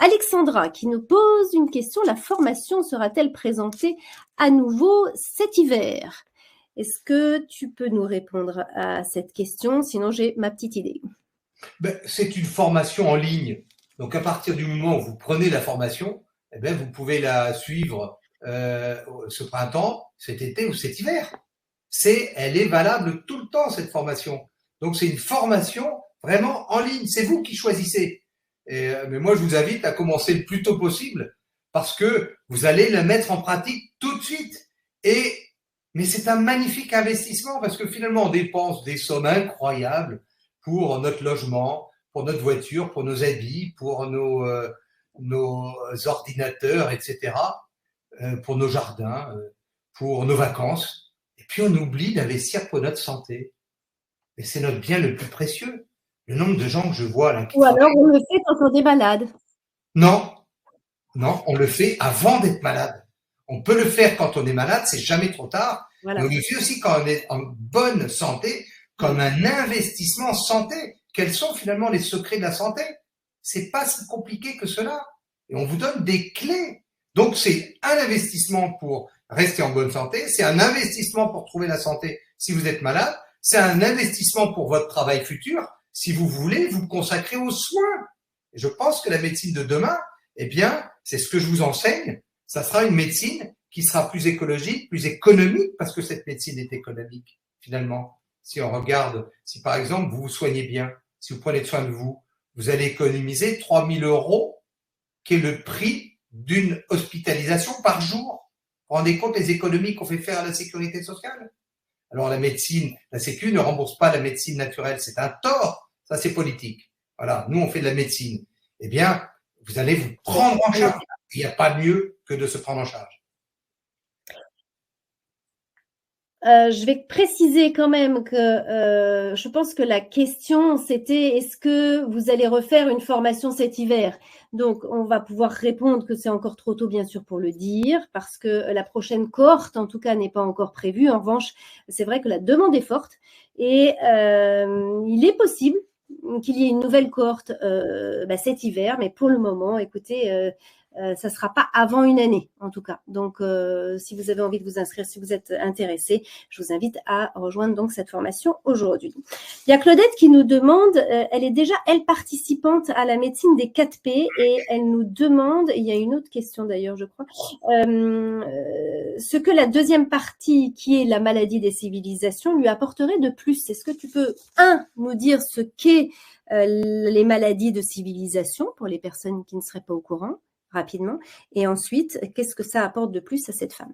Alexandra qui nous pose une question. La formation sera-t-elle présentée à nouveau cet hiver? Est-ce que tu peux nous répondre à cette question? Sinon, j'ai ma petite idée. C'est une formation en ligne. Donc, à partir du moment où vous prenez la formation, vous pouvez la suivre ce printemps, cet été ou cet hiver. Elle est valable tout le temps, cette formation. Donc, c'est une formation vraiment en ligne. C'est vous qui choisissez. Mais moi, je vous invite à commencer le plus tôt possible parce que vous allez la mettre en pratique tout de suite. Et Mais c'est un magnifique investissement parce que finalement, on dépense des sommes incroyables pour notre logement, pour notre voiture, pour nos habits, pour nos ordinateurs, etc., pour nos jardins, pour nos vacances. Et puis, on oublie d'investir pour notre santé. Et c'est notre bien le plus précieux. Le nombre de gens que je vois là qui Ou alors, travaillent. on le fait quand on est malade. Non, non, on le fait avant d'être malade. On peut le faire quand on est malade, c'est jamais trop tard. Voilà. Mais on le fait aussi quand on est en bonne santé, comme un investissement santé. Quels sont finalement les secrets de la santé? C'est pas si compliqué que cela. Et on vous donne des clés. Donc c'est un investissement pour rester en bonne santé, c'est un investissement pour trouver la santé si vous êtes malade, c'est un investissement pour votre travail futur si vous voulez vous consacrer aux soins. Et je pense que la médecine de demain, eh bien, c'est ce que je vous enseigne. Ça sera une médecine qui sera plus écologique, plus économique, parce que cette médecine est économique, finalement. Si on regarde, si par exemple, vous vous soignez bien, si vous prenez soin de vous, vous allez économiser 3 000 €, qui est le prix d'une hospitalisation par jour. Vous vous rendez compte des économies qu'on fait faire à la sécurité sociale? Alors la médecine, la Sécu ne rembourse pas la médecine naturelle, c'est un tort, ça c'est politique. Voilà, nous on fait de la médecine. Eh bien, vous allez vous prendre en charge. Il n'y a pas mieux que de se prendre en charge. Je vais préciser quand même que je pense que la question c'était est-ce que vous allez refaire une formation cet hiver? Donc on va pouvoir répondre que c'est encore trop tôt bien sûr pour le dire parce que la prochaine cohorte en tout cas n'est pas encore prévue. En revanche, c'est vrai que la demande est forte et il est possible qu'il y ait une nouvelle cohorte cet hiver, mais pour le moment, écoutez, ça ne sera pas avant une année, en tout cas. Donc, si vous avez envie de vous inscrire, si vous êtes intéressé, je vous invite à rejoindre donc cette formation aujourd'hui. Il y a Claudette qui nous demande, elle est déjà, elle, participante à la médecine des 4P et elle nous demande, il y a une autre question d'ailleurs, je crois, ce que la deuxième partie, qui est la maladie des civilisations, lui apporterait de plus. Est-ce que tu peux, nous dire ce qu'est les maladies de civilisation pour les personnes qui ne seraient pas au courant? Rapidement. Et ensuite, qu'est-ce que ça apporte de plus à cette femme?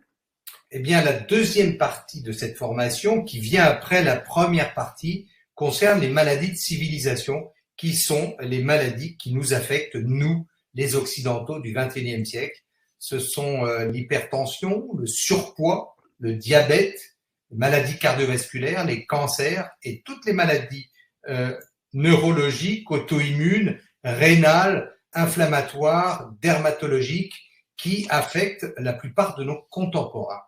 Eh bien, la deuxième partie de cette formation, qui vient après la première partie, concerne les maladies de civilisation, qui sont les maladies qui nous affectent, nous, les Occidentaux du XXIe siècle. Ce sont l'hypertension, le surpoids, le diabète, les maladies cardiovasculaires, les cancers et toutes les maladies neurologiques, auto-immunes, rénales, inflammatoires, dermatologiques, qui affectent la plupart de nos contemporains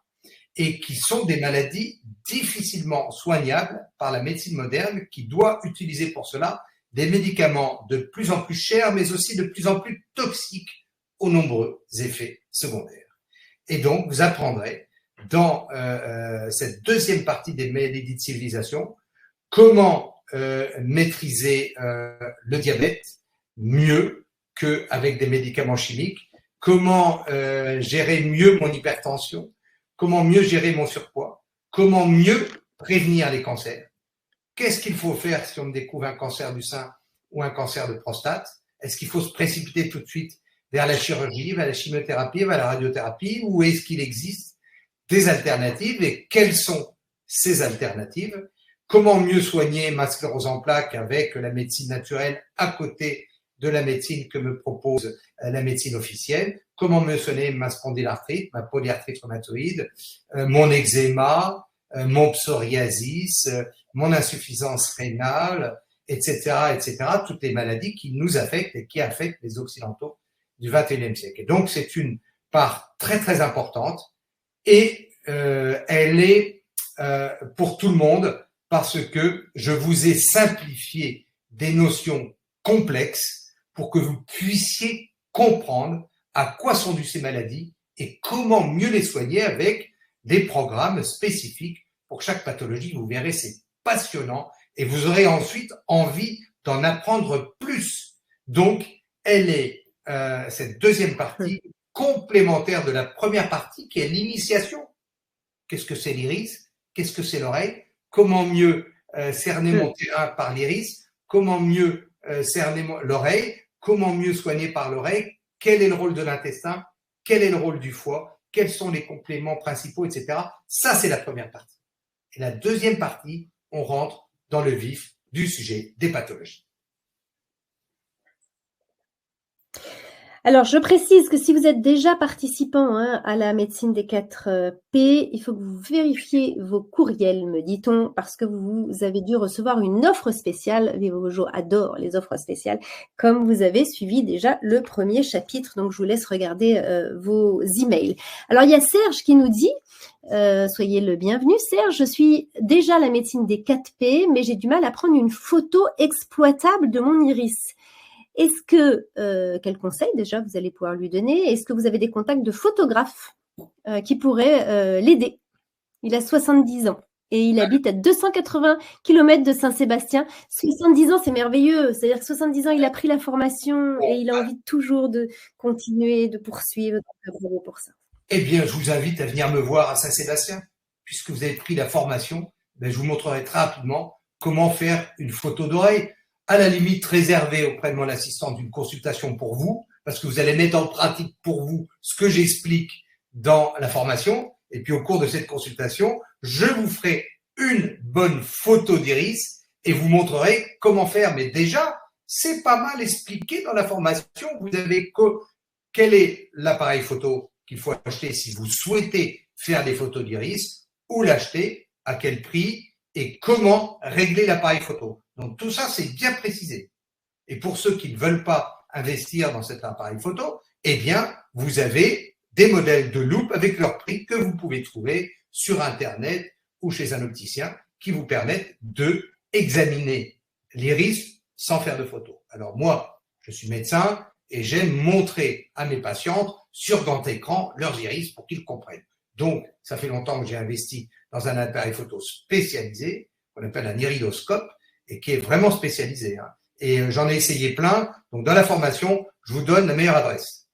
et qui sont des maladies difficilement soignables par la médecine moderne qui doit utiliser pour cela des médicaments de plus en plus chers mais aussi de plus en plus toxiques aux nombreux effets secondaires. Et donc, vous apprendrez dans cette deuxième partie des maladies de civilisation comment maîtriser le diabète mieux qu'avec des médicaments chimiques, comment gérer mieux mon hypertension, comment mieux gérer mon surpoids, comment mieux prévenir les cancers. Qu'est-ce qu'il faut faire si on découvre un cancer du sein ou un cancer de prostate? Est-ce qu'il faut se précipiter tout de suite vers la chirurgie, vers la chimiothérapie, vers la radiothérapie, ou est-ce qu'il existe des alternatives et quelles sont ces alternatives? Comment mieux soigner ma sclérose en plaques avec la médecine naturelle à côté de la médecine que me propose la médecine officielle? Comment me soigner ma spondylarthrite, ma polyarthrite rhumatoïde, mon eczéma, mon psoriasis, mon insuffisance rénale, etc., etc., toutes les maladies qui nous affectent et qui affectent les Occidentaux du XXIe siècle. Et donc, c'est une part très, très importante et elle est pour tout le monde parce que je vous ai simplifié des notions complexes pour que vous puissiez comprendre à quoi sont dues ces maladies et comment mieux les soigner avec des programmes spécifiques pour chaque pathologie. Vous verrez, c'est passionnant et vous aurez ensuite envie d'en apprendre plus. Donc, elle est, cette deuxième partie, complémentaire de la première partie qui est l'initiation. Qu'est-ce que c'est l'iris? Qu'est-ce que c'est l'oreille? Comment mieux cerner mon terrain par l'iris? Comment mieux cerner l'oreille? Comment mieux soigner par l'oreille? Quel est le rôle de l'intestin? Quel est le rôle du foie? quels sont les compléments principaux, etc. Ça, c'est la première partie. Et la deuxième partie, on rentre dans le vif du sujet des pathologies. Alors, je précise que si vous êtes déjà participant à la médecine des 4 P, il faut que vous vérifiez vos courriels, me dit-on, parce que vous avez dû recevoir une offre spéciale. Vivojo adore les offres spéciales, comme vous avez suivi déjà le premier chapitre. Donc, je vous laisse regarder vos emails. Alors, il y a Serge qui nous dit, soyez le bienvenu. Serge, je suis déjà à la médecine des 4 P, mais j'ai du mal à prendre une photo exploitable de mon iris. Est-ce que, quel conseil déjà vous allez pouvoir lui donner? Est-ce que vous avez des contacts de photographes qui pourraient l'aider? Il a 70 ans et il habite à 280 km de Saint-Sébastien. 70 ans, c'est merveilleux. C'est-à-dire que 70 ans, il a pris la formation et il a envie toujours de continuer, de poursuivre. Bravo pour ça. Eh bien, je vous invite à venir me voir à Saint-Sébastien. Puisque vous avez pris la formation, je vous montrerai très rapidement comment faire une photo d'oreille. À la limite réservée auprès de mon assistante d'une consultation pour vous, parce que vous allez mettre en pratique pour vous ce que j'explique dans la formation. Et puis au cours de cette consultation, je vous ferai une bonne photo d'iris et vous montrerai comment faire. Mais déjà, c'est pas mal expliqué dans la formation. Vous avez quel est l'appareil photo qu'il faut acheter si vous souhaitez faire des photos d'iris, où l'acheter, à quel prix et comment régler l'appareil photo. Donc tout ça, c'est bien précisé. Et pour ceux qui ne veulent pas investir dans cet appareil photo, eh bien, vous avez des modèles de loupe avec leur prix que vous pouvez trouver sur Internet ou chez un opticien qui vous permettent de examiner l'iris sans faire de photos. Alors moi, je suis médecin et j'aime montrer à mes patientes sur grand écran leurs iris pour qu'ils comprennent. Donc, ça fait longtemps que j'ai investi dans un appareil photo spécialisé, qu'on appelle un iridoscope, et qui est vraiment spécialisé. Et j'en ai essayé plein. Donc, dans la formation, je vous donne la meilleure adresse.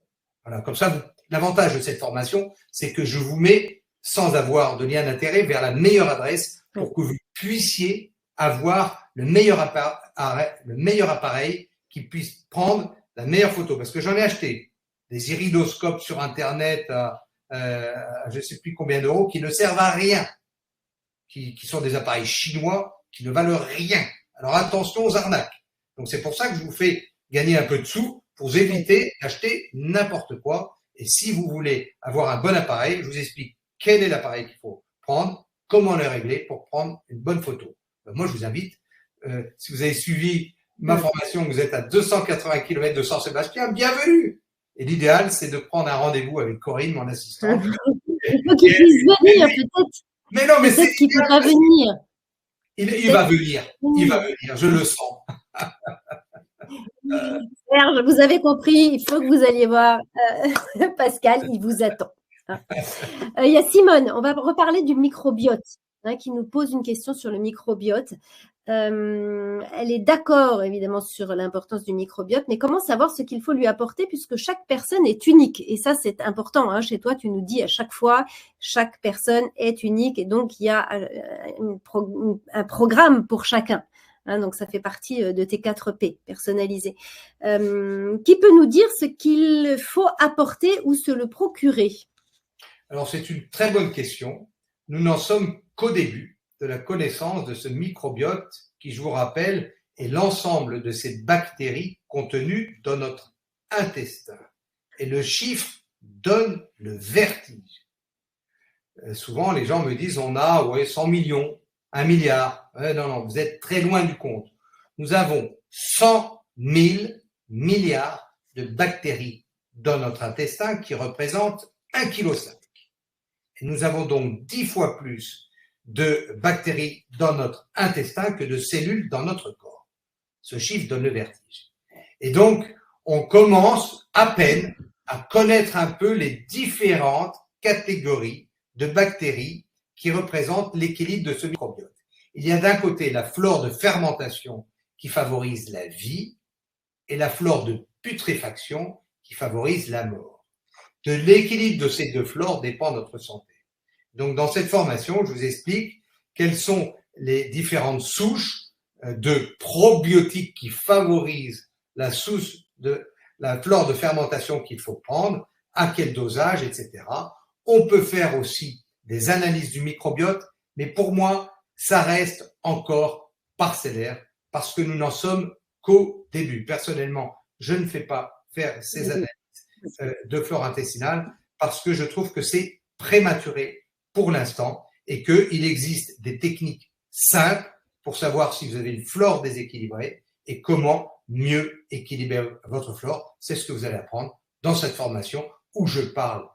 Voilà, comme ça, l'avantage de cette formation, c'est que je vous mets, sans avoir de lien d'intérêt, vers la meilleure adresse pour que vous puissiez avoir le meilleur appareil qui puisse prendre la meilleure photo. Parce que j'en ai acheté des iridoscopes sur Internet à je ne sais plus combien d'euros qui ne servent à rien, qui sont des appareils chinois qui ne valent rien. Alors attention aux arnaques. Donc c'est pour ça que je vous fais gagner un peu de sous pour éviter d'acheter n'importe quoi. Et si vous voulez avoir un bon appareil, je vous explique quel est l'appareil qu'il faut prendre, comment le régler pour prendre une bonne photo. Moi, je vous invite, si vous avez suivi ma formation, vous êtes à 280 km de Saint-Sébastien, bienvenue. Et l'idéal, c'est de prendre un rendez-vous avec Corinne, mon assistante. Il faut qu'il puisse venir, peut-être. Mais non, mais peut-être qu'il ne peut pas venir. Il va venir. Il va venir, je le sens. Serge, vous avez compris, il faut que vous alliez voir Pascal, il vous attend. Il y a Simone, on va reparler du microbiote, qui nous pose une question sur le microbiote. Elle est d'accord évidemment sur l'importance du microbiote, mais comment savoir ce qu'il faut lui apporter puisque chaque personne est unique et ça c'est important. Chez toi tu nous dis à chaque fois chaque personne est unique et donc il y a un programme pour chacun. Donc ça fait partie de tes 4 P personnalisés. Qui peut nous dire ce qu'il faut apporter ou se le procurer? Alors c'est une très bonne question. Nous n'en sommes qu'au début de la connaissance de ce microbiote qui, je vous rappelle, est l'ensemble de ces bactéries contenues dans notre intestin. Et le chiffre donne le vertige. Souvent, les gens me disent, on a 100 millions, 1 milliard. Non, vous êtes très loin du compte. Nous avons 100 000 milliards de bactéries dans notre intestin qui représentent 1,5 kg. Et nous avons donc 10 fois plus de bactéries dans notre intestin que de cellules dans notre corps. Ce chiffre donne le vertige. Et donc, on commence à peine à connaître un peu les différentes catégories de bactéries qui représentent l'équilibre de ce microbiote. Il y a d'un côté la flore de fermentation qui favorise la vie et la flore de putréfaction qui favorise la mort. De l'équilibre de ces deux flores dépend notre santé. Donc, dans cette formation, je vous explique quelles sont les différentes souches de probiotiques qui favorisent la flore de fermentation qu'il faut prendre, à quel dosage, etc. On peut faire aussi des analyses du microbiote, mais pour moi, ça reste encore parcellaire parce que nous n'en sommes qu'au début. Personnellement, je ne fais pas faire ces analyses de flore intestinale parce que je trouve que c'est prématuré pour l'instant et qu'il existe des techniques simples pour savoir si vous avez une flore déséquilibrée et comment mieux équilibrer votre flore. C'est ce que vous allez apprendre dans cette formation où je parle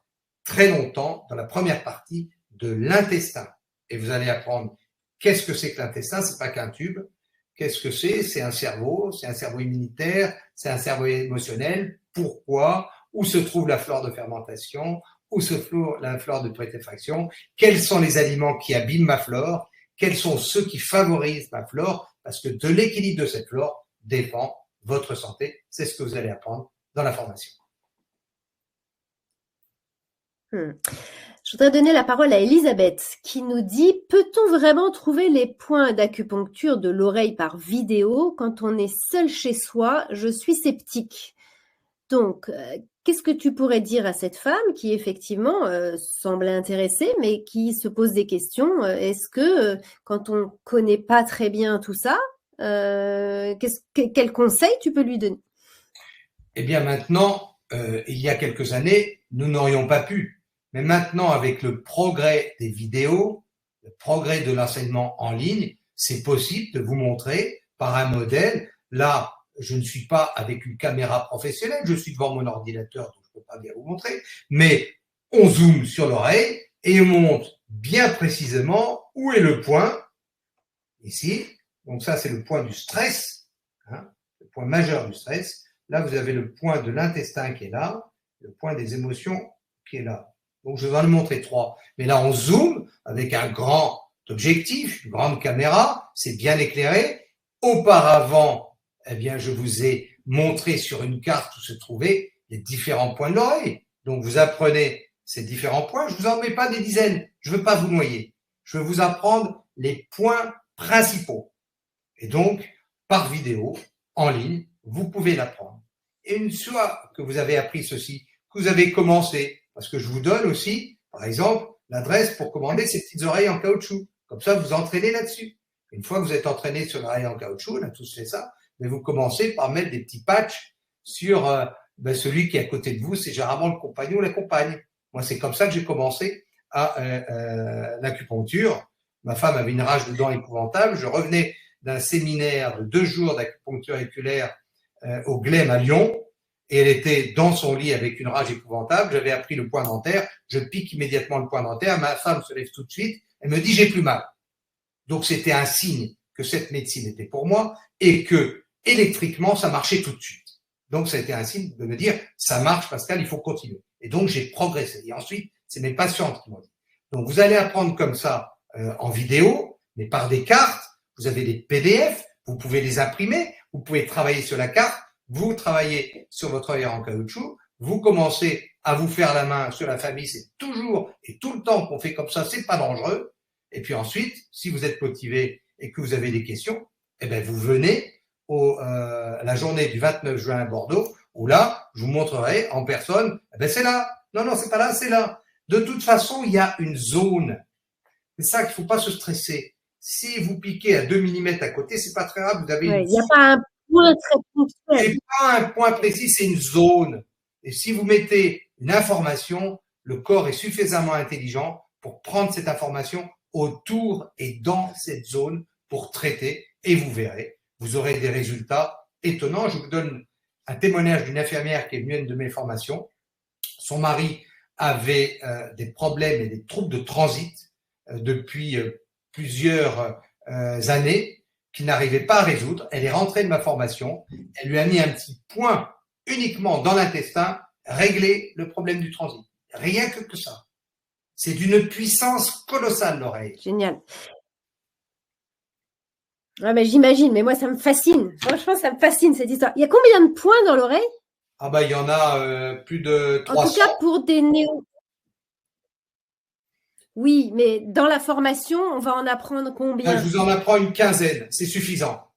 très longtemps dans la première partie de l'intestin. Et vous allez apprendre qu'est-ce que c'est que l'intestin. C'est pas qu'un tube. Qu'est-ce que c'est? C'est un cerveau immunitaire, c'est un cerveau émotionnel. Pourquoi? Où se trouve la flore de fermentation? Où se trouve la flore de putréfaction? Quels sont les aliments qui abîment ma flore? Quels sont ceux qui favorisent ma flore? Parce que de l'équilibre de cette flore dépend votre santé. C'est ce que vous allez apprendre dans la formation. Je voudrais donner la parole à Elisabeth qui nous dit « Peut-on vraiment trouver les points d'acupuncture de l'oreille par vidéo quand on est seul chez soi? Je suis sceptique. » Donc, qu'est-ce que tu pourrais dire à cette femme qui effectivement semble intéressée mais qui se pose des questions? Est-ce que quand on ne connaît pas très bien tout ça, quel conseil tu peux lui donner? Eh bien maintenant, il y a quelques années, nous n'aurions pas pu. Mais maintenant, avec le progrès des vidéos, le progrès de l'enseignement en ligne, c'est possible de vous montrer par un modèle. Là, je ne suis pas avec une caméra professionnelle, je suis devant mon ordinateur, donc je ne peux pas bien vous montrer, mais on zoome sur l'oreille et on montre bien précisément où est le point, ici. Donc ça, c'est le point du stress, hein, le point majeur du stress. Là, vous avez le point de l'intestin qui est là, le point des émotions qui est là. Donc, je vais en montrer 3. Mais là, on zoome avec un grand objectif, une grande caméra, c'est bien éclairé. Auparavant, eh bien, je vous ai montré sur une carte où se trouvaient les différents points de l'oreille. Donc, vous apprenez ces différents points. Je vous en mets pas des dizaines. Je veux pas vous noyer. Je veux vous apprendre les points principaux. Et donc, par vidéo, en ligne, vous pouvez l'apprendre. Et une fois que vous avez appris ceci, que vous avez commencé, parce que je vous donne aussi, par exemple, l'adresse pour commander ces petites oreilles en caoutchouc. Comme ça, vous entraînez là-dessus. Une fois que vous êtes entraîné sur l'oreille en caoutchouc, on a tous fait ça, mais vous commencez par mettre des petits patchs sur celui qui est à côté de vous, c'est généralement le compagnon ou la compagne. Moi, c'est comme ça que j'ai commencé à l'acupuncture. Ma femme avait une rage de dents épouvantable. Je revenais d'un séminaire de 2 jours d'acupuncture oculaire au Glem à Lyon. Et elle était dans son lit avec une rage épouvantable. J'avais appris le point dentaire. Je pique immédiatement le point dentaire. Ma femme se lève tout de suite. Elle me dit, j'ai plus mal. Donc, c'était un signe que cette médecine était pour moi et que électriquement, ça marchait tout de suite. Donc, ça a été un signe de me dire, ça marche, Pascal, il faut continuer. Et donc, j'ai progressé. Et ensuite, c'est mes patientes qui m'ont dit. Donc, vous allez apprendre comme ça en vidéo, mais par des cartes. Vous avez des PDF. Vous pouvez les imprimer. Vous pouvez travailler sur la carte. Vous travaillez sur votre œil en caoutchouc, vous commencez à vous faire la main sur la famille, c'est toujours et tout le temps qu'on fait comme ça, c'est pas dangereux. Et puis ensuite, si vous êtes motivé et que vous avez des questions, eh ben vous venez à la journée du 29 juin à Bordeaux, où là, je vous montrerai en personne, eh ben c'est là. Non, c'est pas là, c'est là. De toute façon, il y a une zone. C'est ça qu'il faut pas se stresser. Si vous piquez à 2 mm à côté, c'est pas très grave, vous avez il n'y a pas un point très ponctuel. C'est pas un point précis, c'est une zone. Et si vous mettez une information, le corps est suffisamment intelligent pour prendre cette information autour et dans cette zone pour traiter. Et vous verrez, vous aurez des résultats étonnants. Je vous donne un témoignage d'une infirmière qui est venue à une de mes formations. Son mari avait des problèmes et des troubles de transit depuis plusieurs années qu'il n'arrivait pas à résoudre. Elle est rentrée de ma formation, elle lui a mis un petit point uniquement dans l'intestin, régler le problème du transit. Rien que ça. C'est d'une puissance colossale, l'oreille. Génial. Ah mais j'imagine, mais moi ça me fascine. Franchement, ça me fascine cette histoire. Il y a combien de points dans l'oreille? Ah bah il y en a plus de 300. En tout cas pour des néo. Oui, mais dans la formation, on va en apprendre combien? Je vous en apprends une quinzaine, c'est suffisant.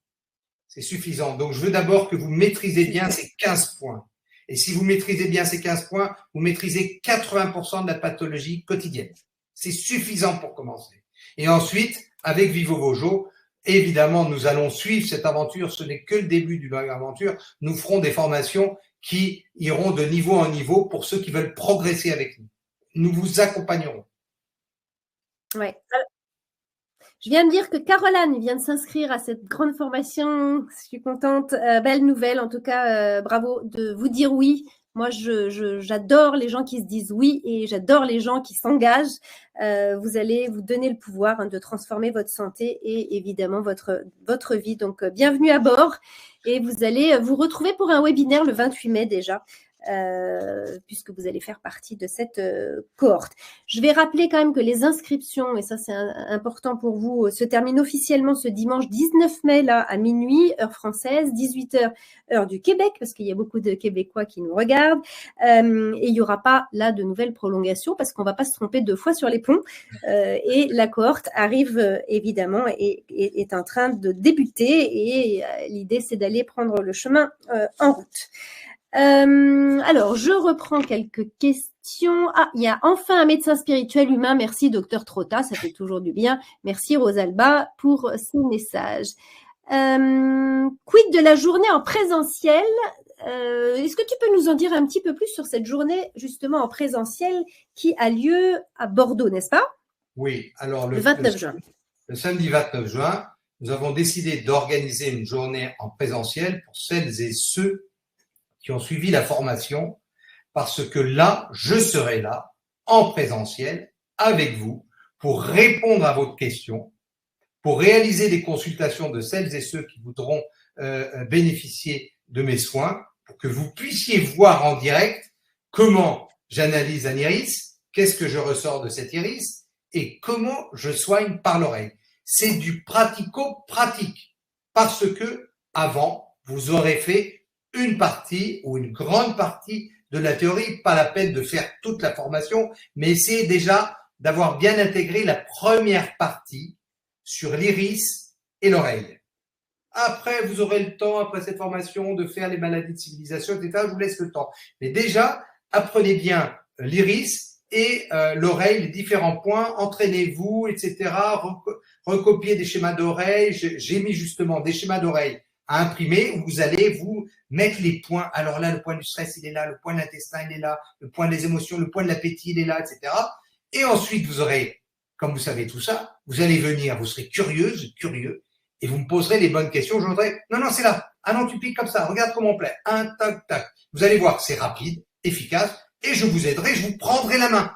C'est suffisant. Donc je veux d'abord que vous maîtrisez bien ces 15 points. Et si vous maîtrisez bien ces 15 points, vous maîtrisez 80% de la pathologie quotidienne. C'est suffisant pour commencer. Et ensuite, avec Vivo Vojo, évidemment, nous allons suivre cette aventure. Ce n'est que le début d'une aventure. Nous ferons des formations qui iront de niveau en niveau pour ceux qui veulent progresser avec nous. Nous vous accompagnerons. Ouais. Je viens de dire que Caroline vient de s'inscrire à cette grande formation. Je suis contente. Belle nouvelle, en tout cas, bravo de vous dire oui. Moi, j'adore les gens qui se disent oui et j'adore les gens qui s'engagent. Vous allez vous donner le pouvoir de transformer votre santé et évidemment votre vie. Donc, bienvenue à bord et vous allez vous retrouver pour un webinaire le 28 mai déjà. Puisque vous allez faire partie de cette cohorte. Je vais rappeler quand même que les inscriptions, et ça c'est important pour vous, se terminent officiellement ce dimanche 19 mai là à minuit, heure française, 18h, heure du Québec, parce qu'il y a beaucoup de Québécois qui nous regardent, et il n'y aura pas là de nouvelles prolongations parce qu'on ne va pas se tromper 2 fois sur les ponts, et la cohorte arrive évidemment et est en train de débuter, et l'idée c'est d'aller prendre le chemin en route. Alors, je reprends quelques questions. Ah, il y a enfin un médecin spirituel humain. Merci, docteur Trotta, ça fait toujours du bien. Merci, Rosalba, pour ce message. Quid de la journée en présentiel? Est-ce que tu peux nous en dire un petit peu plus sur cette journée, justement, en présentiel qui a lieu à Bordeaux, n'est-ce pas? Oui, alors le 29 juin. Le samedi 29 juin, nous avons décidé d'organiser une journée en présentiel pour celles et ceux qui ont suivi la formation, parce que là, je serai là, en présentiel, avec vous, pour répondre à vos questions, pour réaliser des consultations de celles et ceux qui voudront bénéficier de mes soins, pour que vous puissiez voir en direct comment j'analyse un iris, qu'est-ce que je ressors de cet iris, et comment je soigne par l'oreille. C'est du pratico-pratique, parce que avant, vous aurez fait une partie ou une grande partie de la théorie, pas la peine de faire toute la formation, mais essayez déjà d'avoir bien intégré la première partie sur l'iris et l'oreille. Après, vous aurez le temps, après cette formation, de faire les maladies de civilisation, etc. Je vous laisse le temps. Mais déjà, apprenez bien l'iris et l'oreille, les différents points, entraînez-vous, etc. Recopiez des schémas d'oreille. J'ai mis justement des schémas d'oreille à imprimer où vous allez vous mettre les points. Alors là, le point du stress, il est là, le point de l'intestin, il est là, le point des émotions, le point de l'appétit, il est là, etc. Et ensuite, vous aurez, comme vous savez tout ça, vous allez venir, vous serez curieux, et vous me poserez les bonnes questions. Je voudrais, non, c'est là. Ah non, tu piques comme ça. Regarde comment on plaît. Un, tac, tac. Vous allez voir, c'est rapide, efficace, et je vous aiderai, je vous prendrai la main.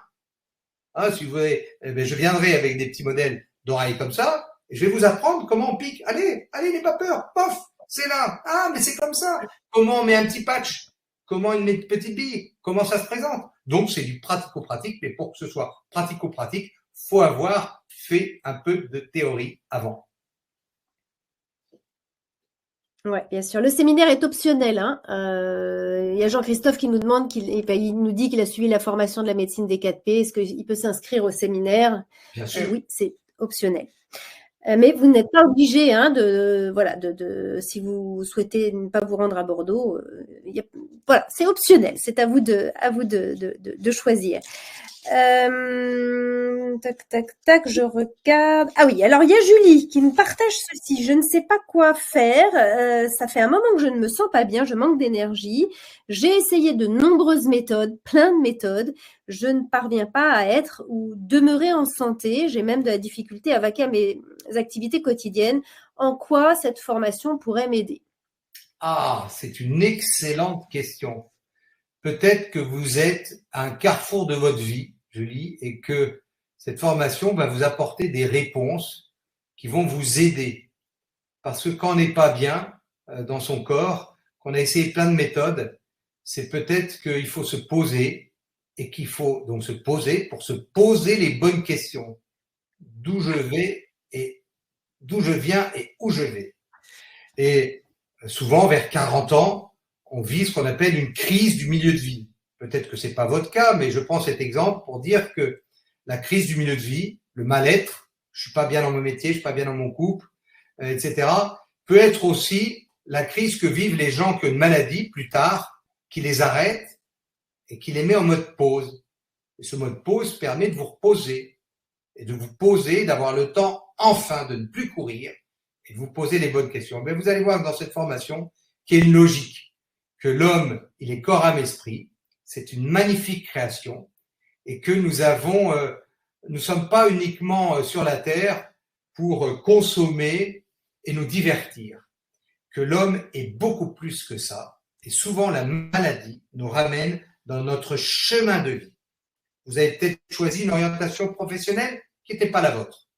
Ah, si vous voulez, je viendrai avec des petits modèles d'oreilles comme ça, et je vais vous apprendre comment on pique. Allez, n'ayez pas peur. Pof! C'est là. Ah, mais c'est comme ça. Comment on met un petit patch? Comment on met une petite bille? Comment ça se présente? Donc, c'est du pratico-pratique, mais pour que ce soit pratico-pratique, faut avoir fait un peu de théorie avant. Oui, bien sûr. Le séminaire est optionnel. Il y a Jean-Christophe qui nous demande, il nous dit qu'il a suivi la formation de la médecine des 4P. Est-ce qu'il peut s'inscrire au séminaire? Bien sûr. Oui, c'est optionnel. Mais vous n'êtes pas obligé, si vous souhaitez ne pas vous rendre à Bordeaux, voilà, c'est optionnel. C'est à vous de choisir. Tac, je regarde. Ah oui, alors il y a Julie qui nous partage ceci. Je ne sais pas quoi faire. Ça fait un moment que je ne me sens pas bien. Je manque d'énergie. J'ai essayé de nombreuses méthodes, plein de méthodes. Je ne parviens pas à être ou demeurer en santé. J'ai même de la difficulté à vaquer à mes activités quotidiennes. En quoi cette formation pourrait m'aider? Ah, c'est une excellente question. Peut-être que vous êtes à un carrefour de votre vie, Julie, et que cette formation va vous apporter des réponses qui vont vous aider. Parce que quand on n'est pas bien dans son corps, qu'on a essayé plein de méthodes, c'est peut-être qu'il faut se poser et qu'il faut donc se poser pour se poser les bonnes questions. D'où je vais et d'où je viens et où je vais. Et souvent, vers 40 ans, on vit ce qu'on appelle une crise du milieu de vie. Peut-être que c'est pas votre cas, mais je prends cet exemple pour dire que la crise du milieu de vie, le mal-être, je suis pas bien dans mon métier, je suis pas bien dans mon couple, etc., peut être aussi la crise que vivent les gens qui ont une maladie plus tard qui les arrête et qui les met en mode pause. Et ce mode pause permet de vous reposer et de vous poser, d'avoir le temps enfin de ne plus courir et de vous poser les bonnes questions. Mais vous allez voir dans cette formation qu'il y a une logique, que l'homme, il est corps, âme, esprit. C'est une magnifique création et que nous sommes pas uniquement sur la terre pour consommer et nous divertir. Que l'homme est beaucoup plus que ça. Et souvent, la maladie nous ramène dans notre chemin de vie. Vous avez peut-être choisi une orientation professionnelle qui n'était pas la vôtre.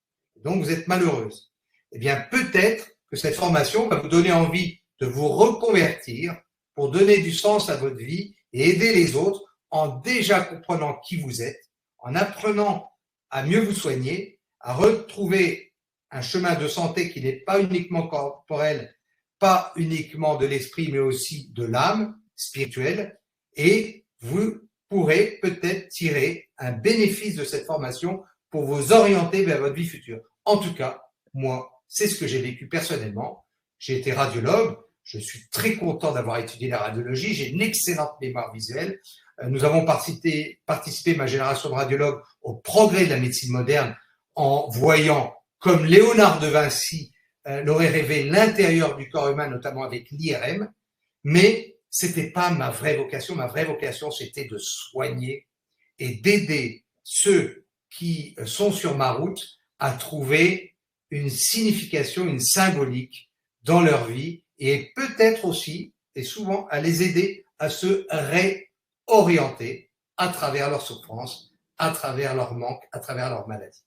Donc, vous êtes malheureuse. Eh bien, peut-être que cette formation va vous donner envie de vous reconvertir pour donner du sens à votre vie et aider les autres en déjà comprenant qui vous êtes, en apprenant à mieux vous soigner, à retrouver un chemin de santé qui n'est pas uniquement corporel, pas uniquement de l'esprit, mais aussi de l'âme spirituelle. Et vous pourrez peut-être tirer un bénéfice de cette formation pour vous orienter vers votre vie future. En tout cas, moi, c'est ce que j'ai vécu personnellement. J'ai été radiologue. Je suis très content d'avoir étudié la radiologie. J'ai une excellente mémoire visuelle. Nous avons participé, ma génération de radiologues, au progrès de la médecine moderne en voyant, comme Léonard de Vinci l'aurait rêvé, l'intérieur du corps humain, notamment avec l'IRM. Mais c'était pas ma vraie vocation. Ma vraie vocation, c'était de soigner et d'aider ceux qui sont sur ma route à trouver une signification, une symbolique dans leur vie et peut-être aussi, et souvent, à les aider à se réorienter à travers leur souffrance, à travers leur manque, à travers leur maladie.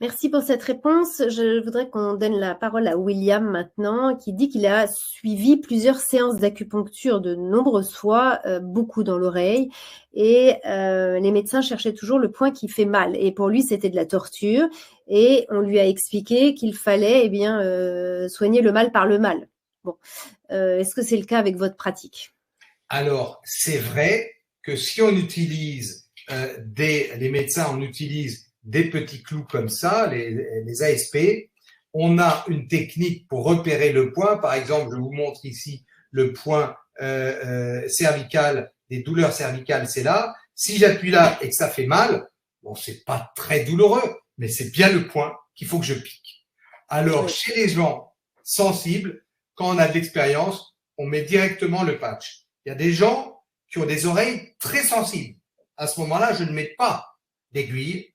Merci pour cette réponse. Je voudrais qu'on donne la parole à William maintenant, qui dit qu'il a suivi plusieurs séances d'acupuncture de nombreuses fois, beaucoup dans l'oreille, et les médecins cherchaient toujours le point qui fait mal. Et pour lui, c'était de la torture, et on lui a expliqué qu'il fallait soigner le mal par le mal. Bon, est-ce que c'est le cas avec votre pratique? Alors, c'est vrai que si on utilise les médecins, on utilise des petits clous comme ça, les ASP. On a une technique pour repérer le point. Par exemple, je vous montre ici le point cervical, des douleurs cervicales, c'est là. Si j'appuie là et que ça fait mal, bon, c'est pas très douloureux, mais c'est bien le point qu'il faut que je pique. Alors, chez les gens sensibles, quand on a de l'expérience, on met directement le patch. Il y a des gens qui ont des oreilles très sensibles. À ce moment-là, je ne mets pas d'aiguille,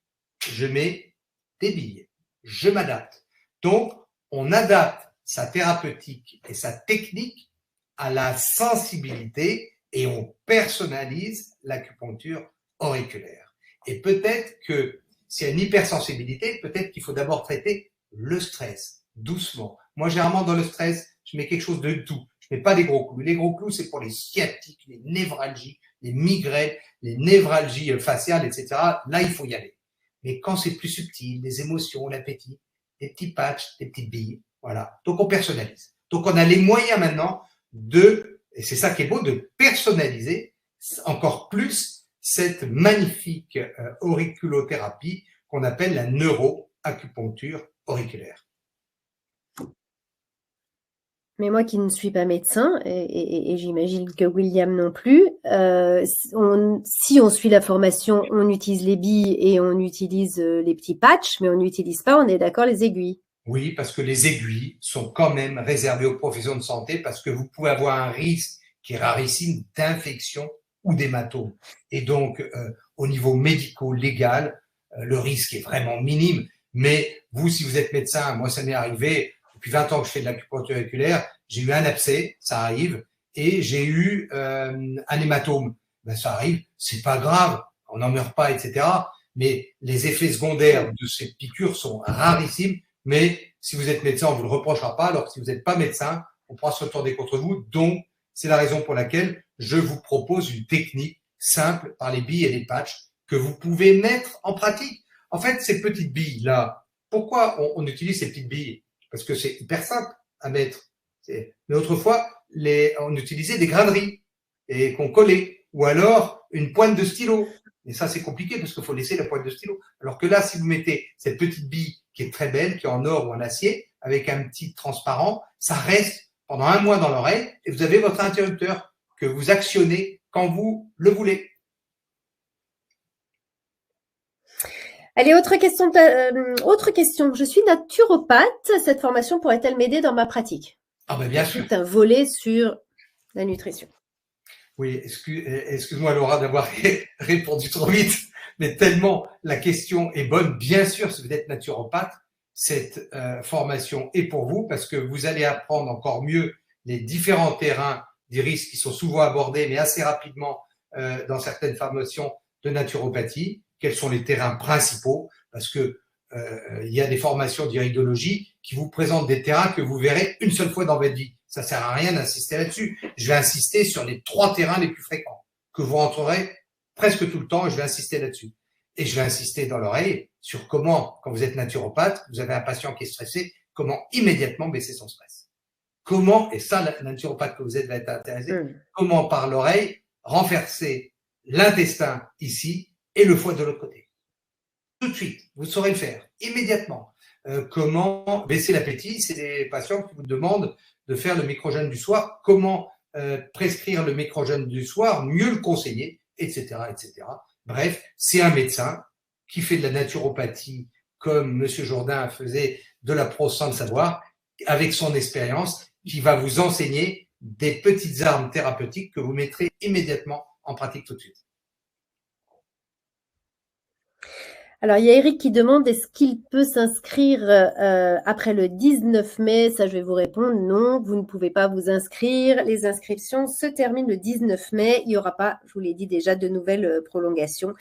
je mets des billes, je m'adapte. Donc, on adapte sa thérapeutique et sa technique à la sensibilité et on personnalise l'acupuncture auriculaire. Et peut-être que s'il y a une hypersensibilité, peut-être qu'il faut d'abord traiter le stress, doucement. Moi, généralement, dans le stress, je mets quelque chose de doux. Je mets pas des gros clous. Les gros clous, c'est pour les sciatiques, les névralgies, les migraines, les névralgies faciales, etc. Là, il faut y aller. Mais quand c'est plus subtil, les émotions, l'appétit, des petits patchs, des petites billes, voilà. Donc, on personnalise. Donc, on a les moyens maintenant et c'est ça qui est beau, de personnaliser encore plus cette magnifique auriculothérapie qu'on appelle la neuroacupuncture auriculaire. Mais moi qui ne suis pas médecin, et j'imagine que William non plus, si on suit la formation, on utilise les billes et on utilise les petits patchs, mais on n'utilise pas, on est d'accord, les aiguilles. Oui, parce que les aiguilles sont quand même réservées aux professions de santé parce que vous pouvez avoir un risque qui est rarissime d'infection ou d'hématome. Et donc, au niveau médico-légal, le risque est vraiment minime. Mais vous, si vous êtes médecin, moi ça m'est arrivé, depuis 20 ans que je fais de l'acupuncture auriculaire, j'ai eu un abcès, ça arrive, et j'ai eu un hématome. Ben, ça arrive, c'est pas grave, on n'en meurt pas, etc. Mais les effets secondaires de ces piqûres sont rarissimes. Mais si vous êtes médecin, on vous le reprochera pas. Alors que si vous n'êtes pas médecin, on pourra se retourner contre vous. Donc, c'est la raison pour laquelle je vous propose une technique simple par les billes et les patchs que vous pouvez mettre en pratique. En fait, ces petites billes-là, pourquoi on utilise ces petites billes? Parce que c'est hyper simple à mettre. Mais autrefois, on utilisait des grains de riz et qu'on collait. Ou alors, une pointe de stylo. Et ça, c'est compliqué parce qu'il faut laisser la pointe de stylo. Alors que là, si vous mettez cette petite bille qui est très belle, qui est en or ou en acier, avec un petit transparent, ça reste pendant 1 mois dans l'oreille et vous avez votre interrupteur que vous actionnez quand vous le voulez. Allez, autre question. Je suis naturopathe. Cette formation pourrait-elle m'aider dans ma pratique? Ah ben bien sûr. C'est un volet sur la nutrition. Oui, excuse-moi Laura d'avoir répondu trop vite, mais tellement la question est bonne. Bien sûr, si vous êtes naturopathe, cette formation est pour vous parce que vous allez apprendre encore mieux les différents terrains d'Iris qui sont souvent abordés, mais assez rapidement dans certaines formations de naturopathie. Quels sont les terrains principaux? Parce que il y a des formations d'iridologie qui vous présentent des terrains que vous verrez une seule fois dans votre vie. Ça sert à rien d'insister là-dessus. Je vais insister sur les 3 terrains les plus fréquents que vous rentrerez presque tout le temps et je vais insister là-dessus. Et je vais insister dans l'oreille sur comment, quand vous êtes naturopathe, vous avez un patient qui est stressé, comment immédiatement baisser son stress. Comment, et ça, la naturopathe que vous êtes va être intéressé, comment par l'oreille renverser l'intestin ici et le foie de l'autre côté. Tout de suite, vous saurez le faire, immédiatement. Comment baisser l'appétit, c'est des patients qui vous demandent de faire le micro-jeûne du soir, comment prescrire le micro-jeûne du soir, mieux le conseiller, etc., etc. Bref, c'est un médecin qui fait de la naturopathie comme Monsieur Jourdain faisait de la prose sans le savoir, avec son expérience, qui va vous enseigner des petites armes thérapeutiques que vous mettrez immédiatement en pratique tout de suite. Alors, il y a Eric qui demande est-ce qu'il peut s'inscrire après le 19 mai? Ça, je vais vous répondre non, vous ne pouvez pas vous inscrire. Les inscriptions se terminent le 19 mai. Il n'y aura pas, je vous l'ai dit déjà, de nouvelles prolongations.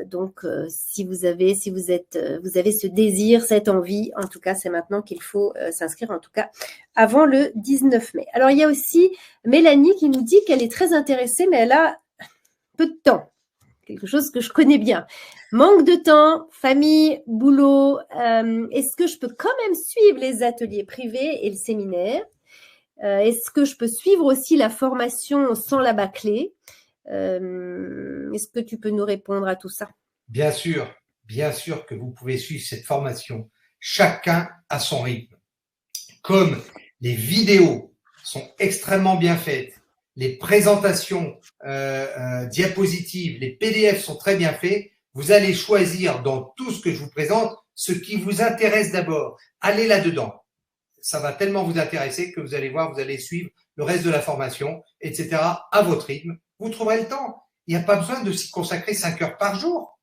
Donc, si vous avez ce désir, cette envie, en tout cas, c'est maintenant qu'il faut s'inscrire, en tout cas, avant le 19 mai. Alors, il y a aussi Mélanie qui nous dit qu'elle est très intéressée, mais elle a peu de temps. Quelque chose que je connais bien. Manque de temps, famille, boulot. Est-ce que je peux quand même suivre les ateliers privés et le séminaire? Est-ce que je peux suivre aussi la formation sans la bâcler? Est-ce que tu peux nous répondre à tout ça? Bien sûr que vous pouvez suivre cette formation. Chacun à son rythme. Comme les vidéos sont extrêmement bien faites, les présentations diapositives, les PDF sont très bien faits, vous allez choisir dans tout ce que je vous présente ce qui vous intéresse d'abord. Allez là-dedans. Ça va tellement vous intéresser que vous allez voir, vous allez suivre le reste de la formation, etc. à votre rythme. Vous trouverez le temps. Il n'y a pas besoin de s'y consacrer 5 heures par jour.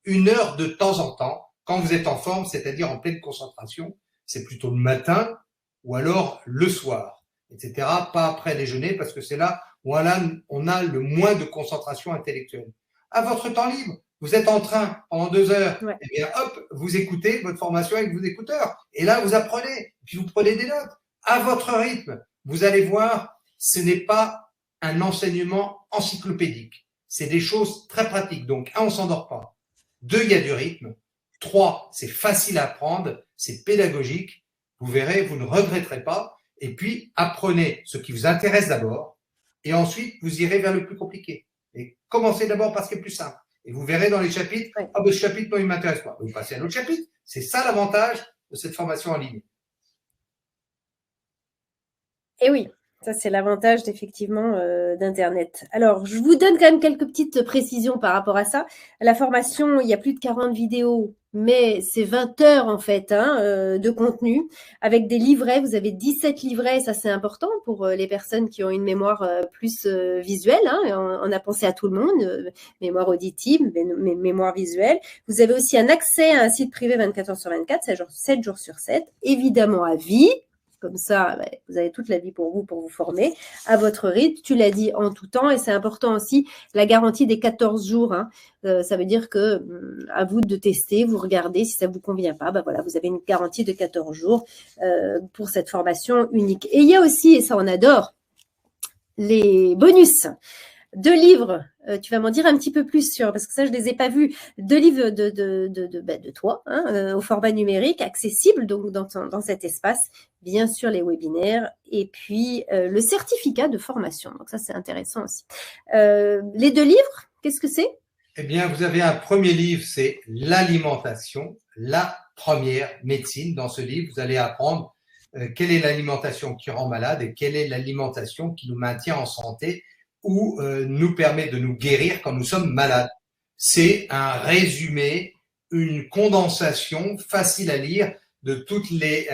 1 heure de temps en temps, quand vous êtes en forme, c'est-à-dire en pleine concentration. C'est plutôt le matin ou alors le soir, etc. Pas après déjeuner parce que c'est là où on a le moins de concentration intellectuelle. À votre temps libre, vous êtes en train pendant 2 heures, ouais. Et bien hop, vous écoutez votre formation avec vos écouteurs. Et là, vous apprenez, puis vous prenez des notes. À votre rythme, vous allez voir, ce n'est pas un enseignement encyclopédique. C'est des choses très pratiques. Donc, 1, on s'endort pas. 2, il y a du rythme. 3, c'est facile à apprendre, c'est pédagogique. Vous verrez, vous ne regretterez pas. Et puis, apprenez ce qui vous intéresse d'abord. Et ensuite, vous irez vers le plus compliqué. Et commencez d'abord par ce qui est plus simple. Et vous verrez dans les chapitres, ouais. Ah ben ce chapitre, moi, il ne m'intéresse pas. Vous passez à un autre chapitre. C'est ça l'avantage de cette formation en ligne. Et oui, ça c'est l'avantage effectivement d'Internet. Alors, je vous donne quand même quelques petites précisions par rapport à ça. La formation, il y a plus de 40 vidéos, mais c'est 20 heures en fait de contenu avec des livrets. Vous avez 17 livrets, ça c'est important pour les personnes qui ont une mémoire plus visuelle. On a pensé à tout le monde, mémoire auditive, mémoire visuelle. Vous avez aussi un accès à un site privé 24 heures sur 24, 7 jours sur 7, évidemment à vie. Comme ça, vous avez toute la vie pour vous former à votre rythme. Tu l'as dit en tout temps et c'est important aussi la garantie des 14 jours. Ça veut dire que à vous de tester, vous regardez si ça vous convient pas. Voilà, vous avez une garantie de 14 jours pour cette formation unique. Et il y a aussi, et ça on adore, les bonus. 2 livres, tu vas m'en dire un petit peu plus sur, parce que ça je les ai pas vus, 2 livres de toi, au format numérique, accessible donc dans cet espace, bien sûr les webinaires, et puis le certificat de formation, donc ça c'est intéressant aussi. Les 2 livres, qu'est-ce que c'est? Eh bien, vous avez un premier livre, c'est l'alimentation, la première médecine. Dans ce livre, vous allez apprendre quelle est l'alimentation qui rend malade et quelle est l'alimentation qui nous maintient en santé ou nous permet de nous guérir quand nous sommes malades. C'est un résumé, une condensation facile à lire de toutes les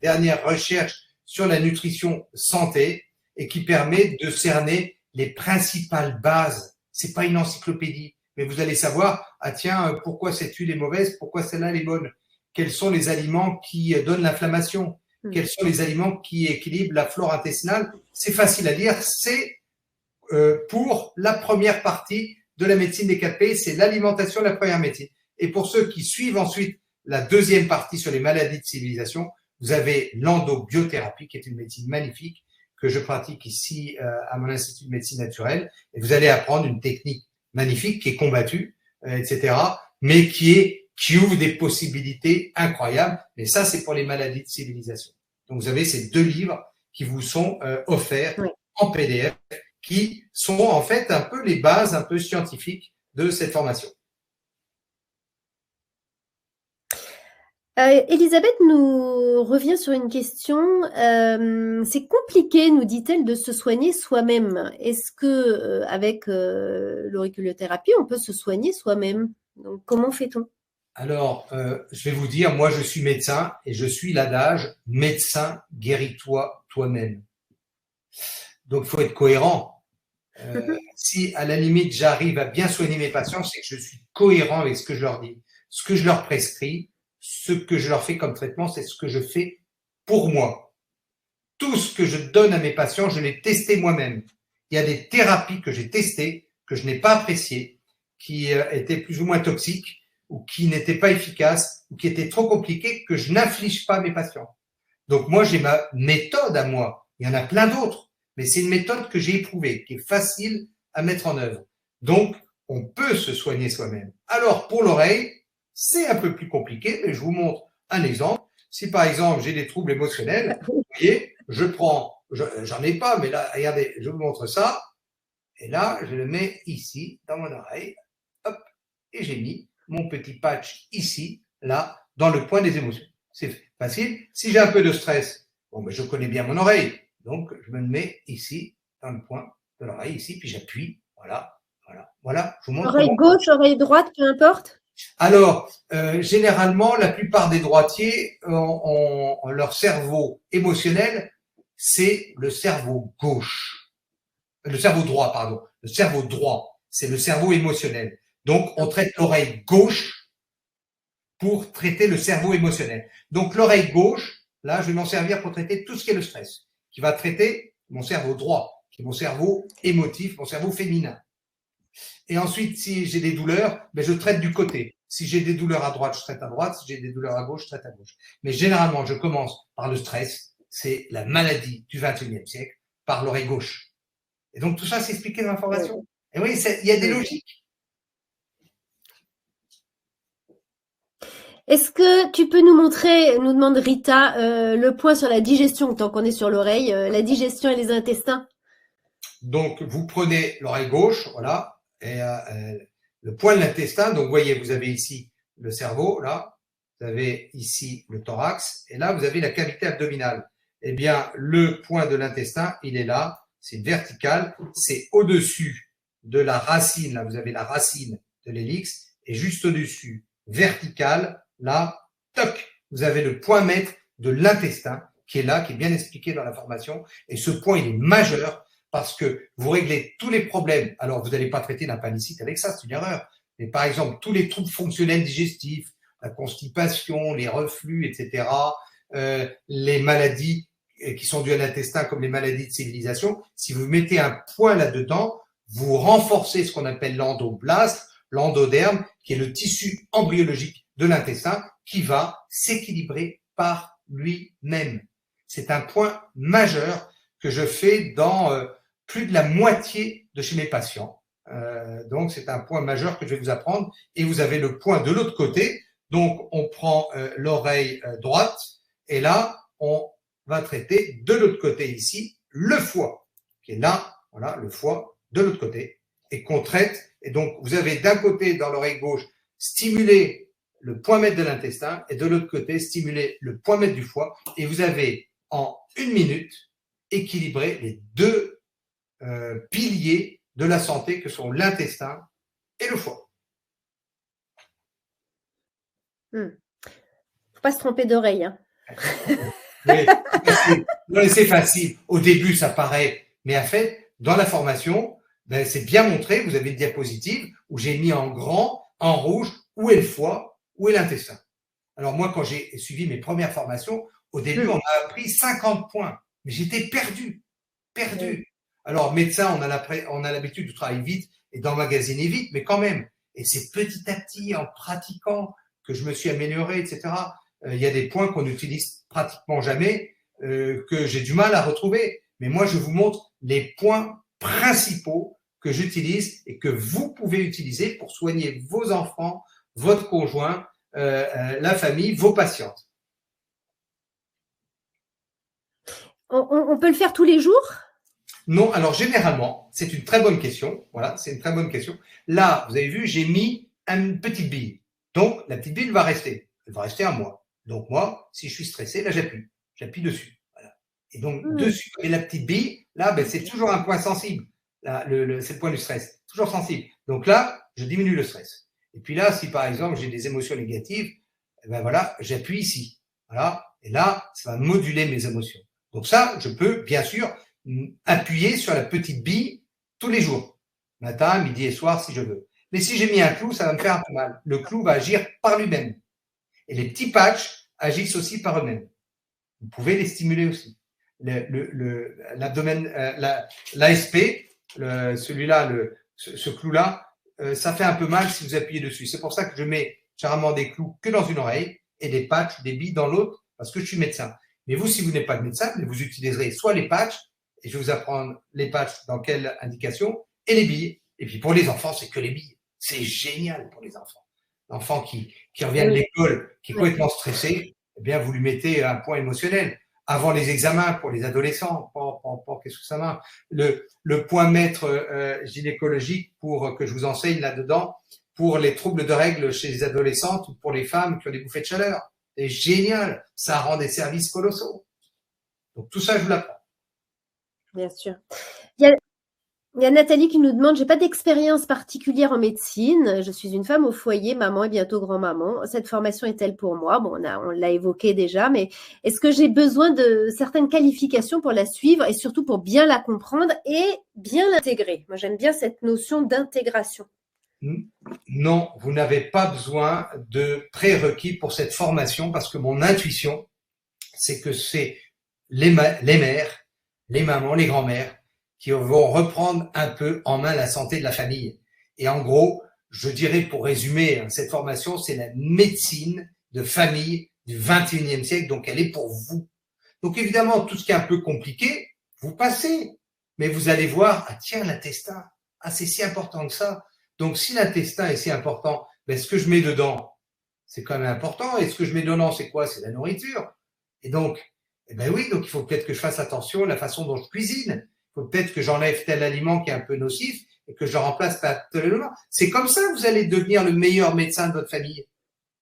dernières recherches sur la nutrition santé et qui permet de cerner les principales bases. C'est pas une encyclopédie, mais vous allez savoir, ah tiens, pourquoi cette huile est mauvaise, pourquoi celle-là est bonne, quels sont les aliments qui donnent l'inflammation, quels sont les aliments qui équilibrent la flore intestinale. C'est facile à lire, c'est pour la première partie de la médecine des 4P, c'est l'alimentation, la première médecine. Et pour ceux qui suivent ensuite la deuxième partie sur les maladies de civilisation, vous avez l'endobiothérapie, qui est une médecine magnifique que je pratique ici à mon Institut de médecine naturelle. Et vous allez apprendre une technique magnifique qui est combattue, etc., mais qui ouvre des possibilités incroyables. Mais ça, c'est pour les maladies de civilisation. Donc, vous avez ces 2 livres qui vous sont offerts en PDF, qui sont en fait un peu les bases un peu scientifiques de cette formation. Elisabeth nous revient sur une question. C'est compliqué, nous dit-elle, de se soigner soi-même. Est-ce que avec l'auriculothérapie, on peut se soigner soi-même? Donc, comment fait-on? Alors, je vais vous dire, moi, je suis médecin et je suis l'adage « médecin, guéris-toi toi-même ». Donc, il faut être cohérent. Si, à la limite, j'arrive à bien soigner mes patients, c'est que je suis cohérent avec ce que je leur dis, ce que je leur prescris, ce que je leur fais comme traitement, c'est ce que je fais pour moi. Tout ce que je donne à mes patients, je l'ai testé moi-même. Il y a des thérapies que j'ai testées, que je n'ai pas appréciées, qui étaient plus ou moins toxiques, ou qui n'étaient pas efficaces, ou qui étaient trop compliquées, que je n'inflige pas à mes patients. Donc moi, j'ai ma méthode à moi. Il y en a plein d'autres, mais c'est une méthode que j'ai éprouvée, qui est facile à mettre en œuvre. Donc, on peut se soigner soi-même. Alors, pour l'oreille, c'est un peu plus compliqué, mais je vous montre un exemple. Si par exemple, j'ai des troubles émotionnels, vous voyez, je prends, j'en ai pas, mais là, regardez, je vous montre ça. Et là, je le mets ici, dans mon oreille. Hop, et j'ai mis mon petit patch ici, là, dans le point des émotions. C'est facile. Si j'ai un peu de stress, bon, ben, je connais bien mon oreille. Donc, je me le mets ici, dans le point de l'oreille, ici, puis j'appuie. Voilà, voilà, voilà. Je vous montre. Oreille gauche, oreille droite, peu importe? Alors, généralement, la plupart des droitiers ont leur cerveau émotionnel, c'est le cerveau gauche. Le cerveau droit, pardon. Le cerveau droit, c'est le cerveau émotionnel. Donc, on traite l'oreille gauche pour traiter le cerveau émotionnel. Donc, l'oreille gauche, là, je vais m'en servir pour traiter tout ce qui est le stress, qui va traiter mon cerveau droit, qui est mon cerveau émotif, mon cerveau féminin. Et ensuite, si j'ai des douleurs, ben je traite du côté. Si j'ai des douleurs à droite, je traite à droite. Si j'ai des douleurs à gauche, je traite à gauche. Mais généralement, je commence par le stress. C'est la maladie du XXIe siècle, par l'oreille gauche. Et donc, tout ça, c'est expliqué dans la formation. Et oui, il y a des logiques. Est-ce que tu peux nous montrer, nous demande Rita, le point sur la digestion, tant qu'on est sur l'oreille, la digestion et les intestins? Donc, vous prenez l'oreille gauche, voilà, et le point de l'intestin. Donc, vous voyez, vous avez ici le cerveau, là, vous avez ici le thorax, et là, vous avez la cavité abdominale. Eh bien, le point de l'intestin, il est là, c'est vertical, c'est au-dessus de la racine, là, vous avez la racine de l'hélix, et juste au-dessus, vertical, là, toc, vous avez le point maître de l'intestin, qui est là, qui est bien expliqué dans la formation, et ce point, il est majeur, parce que vous réglez tous les problèmes. Alors, vous n'allez pas traiter l'appendicite avec ça, c'est une erreur. Mais par exemple, tous les troubles fonctionnels digestifs, la constipation, les reflux, etc., les maladies qui sont dues à l'intestin, comme les maladies de civilisation, si vous mettez un point là-dedans, vous renforcez ce qu'on appelle l'endoblaste, l'endoderme, qui est le tissu embryologique de l'intestin, qui va s'équilibrer par lui-même. C'est un point majeur que je fais dans plus de la moitié de chez mes patients. Donc, c'est un point majeur que je vais vous apprendre. Et vous avez le point de l'autre côté. Donc, on prend l'oreille droite et là, on va traiter de l'autre côté ici le foie, qui est là, voilà, le foie de l'autre côté, et qu'on traite. Et donc, vous avez d'un côté, dans l'oreille gauche, stimulé le point mètre de l'intestin et de l'autre côté, stimuler le point mètre du foie. Et vous avez en 1 minute équilibré les deux piliers de la santé que sont l'intestin et le foie. Faut pas se tromper d'oreille. Hein. Oui, c'est facile. Au début, ça paraît. Mais en fait, dans la formation, ben, c'est bien montré. Vous avez une diapositive où j'ai mis en grand, en rouge, où est le foie, où est l'intestin. Alors moi, quand j'ai suivi mes premières formations, au début, on a appris 50 points. Mais j'étais perdu. Alors, médecin, on a l'habitude de travailler vite et d'emmagasiner vite, mais quand même. Et c'est petit à petit, en pratiquant, que je me suis amélioré, etc. Il y a des points qu'on n'utilise pratiquement jamais, que j'ai du mal à retrouver. Mais moi, je vous montre les points principaux que j'utilise et que vous pouvez utiliser pour soigner vos enfants, votre conjoint, la famille, vos patientes. On peut le faire tous les jours ? Non, alors généralement, c'est une très bonne question. Voilà, c'est une très bonne question. Là, vous avez vu, j'ai mis une petite bille. Donc, la petite bille va rester. Elle va rester un mois. Donc, moi, si je suis stressé, là, j'appuie dessus. Voilà. Et donc, dessus, et la petite bille, là, ben, c'est toujours un point sensible. Là, c'est le point du stress. Toujours sensible. Donc là, je diminue le stress. Et puis là, si par exemple, j'ai des émotions négatives, ben voilà, j'appuie ici. Voilà. Et là, ça va moduler mes émotions. Donc ça, je peux, bien sûr, appuyer sur la petite bille tous les jours. Matin, midi et soir, si je veux. Mais si j'ai mis un clou, ça va me faire un peu mal. Le clou va agir par lui-même. Et les petits patchs agissent aussi par eux-mêmes. Vous pouvez les stimuler aussi. L'abdomen, l'ASP, celui-là, ce clou-là, ça fait un peu mal si vous appuyez dessus. C'est pour ça que je mets généralement des clous que dans une oreille et des patchs, des billes dans l'autre, parce que je suis médecin. Mais vous, si vous n'êtes pas de médecin, vous utiliserez soit les patchs, et je vais vous apprendre les patchs dans quelle indication, et les billes. Et puis pour les enfants, c'est que les billes. C'est génial pour les enfants. L'enfant qui revient de l'école, qui est complètement stressé, eh bien, vous lui mettez un point émotionnel. Avant les examens pour les adolescents, qu'est-ce que ça marche. Le point maître gynécologique pour que je vous enseigne là-dedans, pour les troubles de règles chez les adolescentes ou pour les femmes qui ont des bouffées de chaleur. C'est génial, ça rend des services colossaux. Donc tout ça, je vous l'apprends. Bien sûr. Il y a Nathalie qui nous demande, j'ai pas d'expérience particulière en médecine, je suis une femme au foyer, maman et bientôt grand-maman. Cette formation est-elle pour moi ? Bon, on l'a évoqué déjà, mais est-ce que j'ai besoin de certaines qualifications pour la suivre et surtout pour bien la comprendre et bien l'intégrer ? Moi, j'aime bien cette notion d'intégration. Non, vous n'avez pas besoin de prérequis pour cette formation parce que mon intuition, c'est que c'est les mères, les mamans, les grands-mères qui vont reprendre un peu en main la santé de la famille. Et en gros, je dirais pour résumer, cette formation, c'est la médecine de famille du 21e siècle, donc elle est pour vous. Donc évidemment, tout ce qui est un peu compliqué, vous passez, mais vous allez voir, ah tiens, l'intestin, ah c'est si important que ça. Donc si l'intestin est si important, ben, ce que je mets dedans, c'est quand même important, et ce que je mets dedans, c'est quoi ? C'est la nourriture. Et donc, eh ben oui, donc il faut peut-être que je fasse attention à la façon dont je cuisine. Il faut peut-être que j'enlève tel aliment qui est un peu nocif et que je le remplace par tel aliment. C'est comme ça que vous allez devenir le meilleur médecin de votre famille.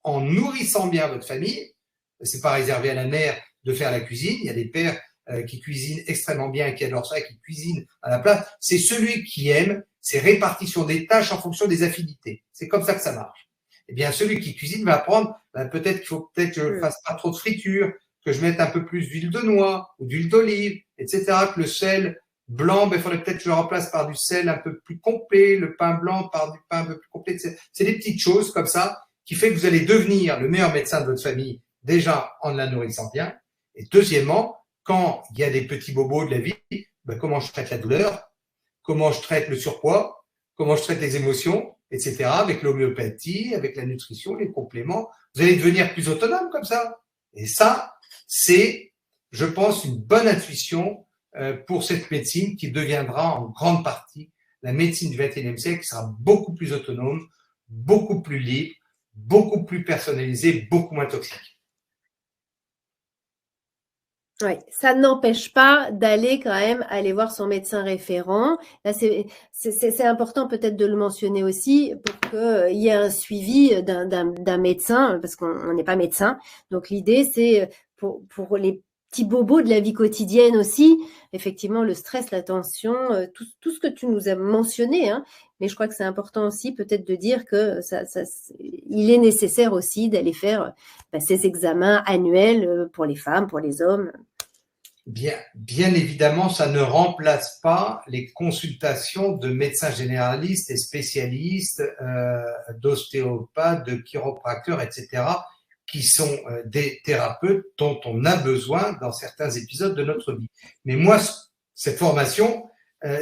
En nourrissant bien votre famille, c'est pas réservé à la mère de faire la cuisine. Il y a des pères qui cuisinent extrêmement bien et qui adorent ça, qui cuisinent à la place. C'est celui qui aime ces répartitions des tâches en fonction des affinités. C'est comme ça que ça marche. Eh bien, celui qui cuisine va apprendre, peut-être qu'il faut peut-être que je fasse pas trop de friture, que je mette un peu plus d'huile de noix ou d'huile d'olive, etc. Que le sel blanc, ben, il faudrait peut-être que je le remplace par du sel un peu plus complet, le pain blanc par du pain un peu plus complet. C'est des petites choses comme ça qui fait que vous allez devenir le meilleur médecin de votre famille, déjà en la nourrissant bien. Et deuxièmement, quand il y a des petits bobos de la vie, ben, comment je traite la douleur, comment je traite le surpoids, comment je traite les émotions, etc. Avec l'homéopathie, avec la nutrition, les compléments. Vous allez devenir plus autonome comme ça. Et ça, c'est, je pense, une bonne intuition pour cette médecine qui deviendra en grande partie la médecine du XXIe siècle, qui sera beaucoup plus autonome, beaucoup plus libre, beaucoup plus personnalisée, beaucoup moins toxique. Oui, ça n'empêche pas d'aller quand même aller voir son médecin référent. Là, c'est important peut-être de le mentionner aussi pour qu'il y ait un suivi d'un médecin, parce qu'on n'est pas médecin. Donc l'idée, c'est pour les petits bobos de la vie quotidienne aussi, effectivement, le stress, la tension, tout ce que tu nous as mentionné, hein. Mais je crois que c'est important aussi peut-être de dire que il est nécessaire aussi d'aller faire ces examens annuels pour les femmes, pour les hommes. Bien évidemment, ça ne remplace pas les consultations de médecins généralistes et spécialistes, d'ostéopathes, de chiropracteurs, etc., qui sont des thérapeutes dont on a besoin dans certains épisodes de notre vie. Mais moi, cette formation,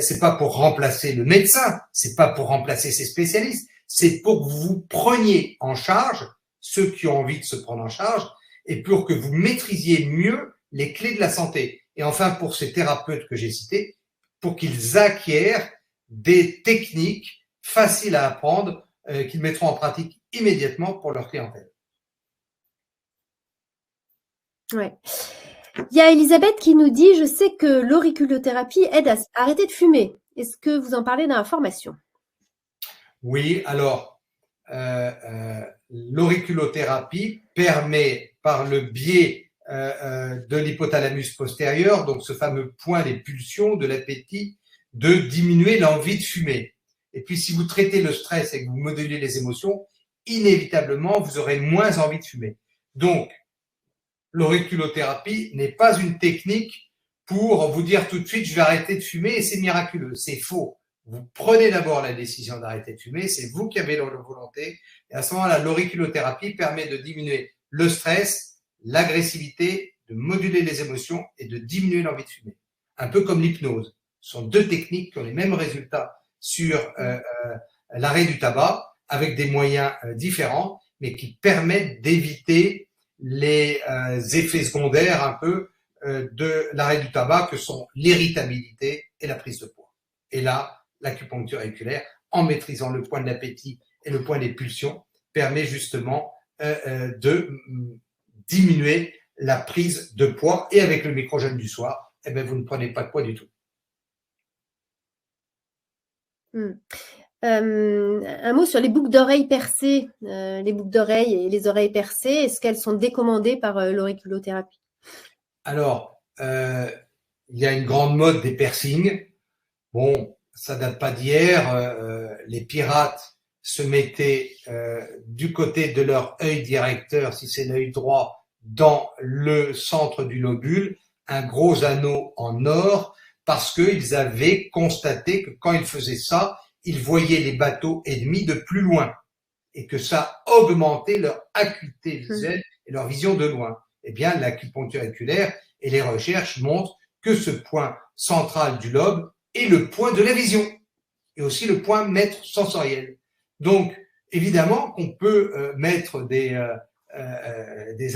c'est pas pour remplacer le médecin, c'est pas pour remplacer ses spécialistes, c'est pour que vous preniez en charge ceux qui ont envie de se prendre en charge et pour que vous maîtrisiez mieux les clés de la santé. Et enfin, pour ces thérapeutes que j'ai cités, pour qu'ils acquièrent des techniques faciles à apprendre, qu'ils mettront en pratique immédiatement pour leur clientèle. Ouais. Il y a Elisabeth qui nous dit, je sais que l'auriculothérapie aide à arrêter de fumer. Est-ce que vous en parlez dans la formation? Oui, alors, l'auriculothérapie permet par le biais de l'hypothalamus postérieur, donc ce fameux point des pulsions, de l'appétit, de diminuer l'envie de fumer. Et puis, si vous traitez le stress et que vous modulez les émotions, inévitablement, vous aurez moins envie de fumer. Donc, l'auriculothérapie n'est pas une technique pour vous dire tout de suite, je vais arrêter de fumer et c'est miraculeux. C'est faux. Vous prenez d'abord la décision d'arrêter de fumer, c'est vous qui avez la volonté. Et à ce moment-là, l'auriculothérapie permet de diminuer le stress, l'agressivité, de moduler les émotions et de diminuer l'envie de fumer. Un peu comme l'hypnose. Ce sont deux techniques qui ont les mêmes résultats sur l'arrêt du tabac, avec des moyens différents, mais qui permettent d'éviter les effets secondaires un peu de l'arrêt du tabac, que sont l'irritabilité et la prise de poids. Et là, l'acupuncture auriculaire, en maîtrisant le point de l'appétit et le point des pulsions, permet justement de diminuer la prise de poids. Et avec le micro-jeûne du soir, eh bien, vous ne prenez pas de poids du tout. Un mot sur les boucles d'oreilles percées, les boucles d'oreilles et les oreilles percées, est-ce qu'elles sont décommandées par l'auriculothérapie? Alors, il y a une grande mode des piercings. Bon, ça date pas d'hier. Les pirates se mettaient du côté de leur œil directeur, si c'est l'œil droit, dans le centre du lobule, un gros anneau en or, parce qu'ils avaient constaté que quand ils faisaient ça, ils voyaient les bateaux ennemis de plus loin et que ça augmentait leur acuité visuelle et leur vision de loin. Eh bien, l'acupuncture oculaire et les recherches montrent que ce point central du lobe est le point de la vision et aussi le point maître sensoriel. Donc, évidemment qu'on peut mettre des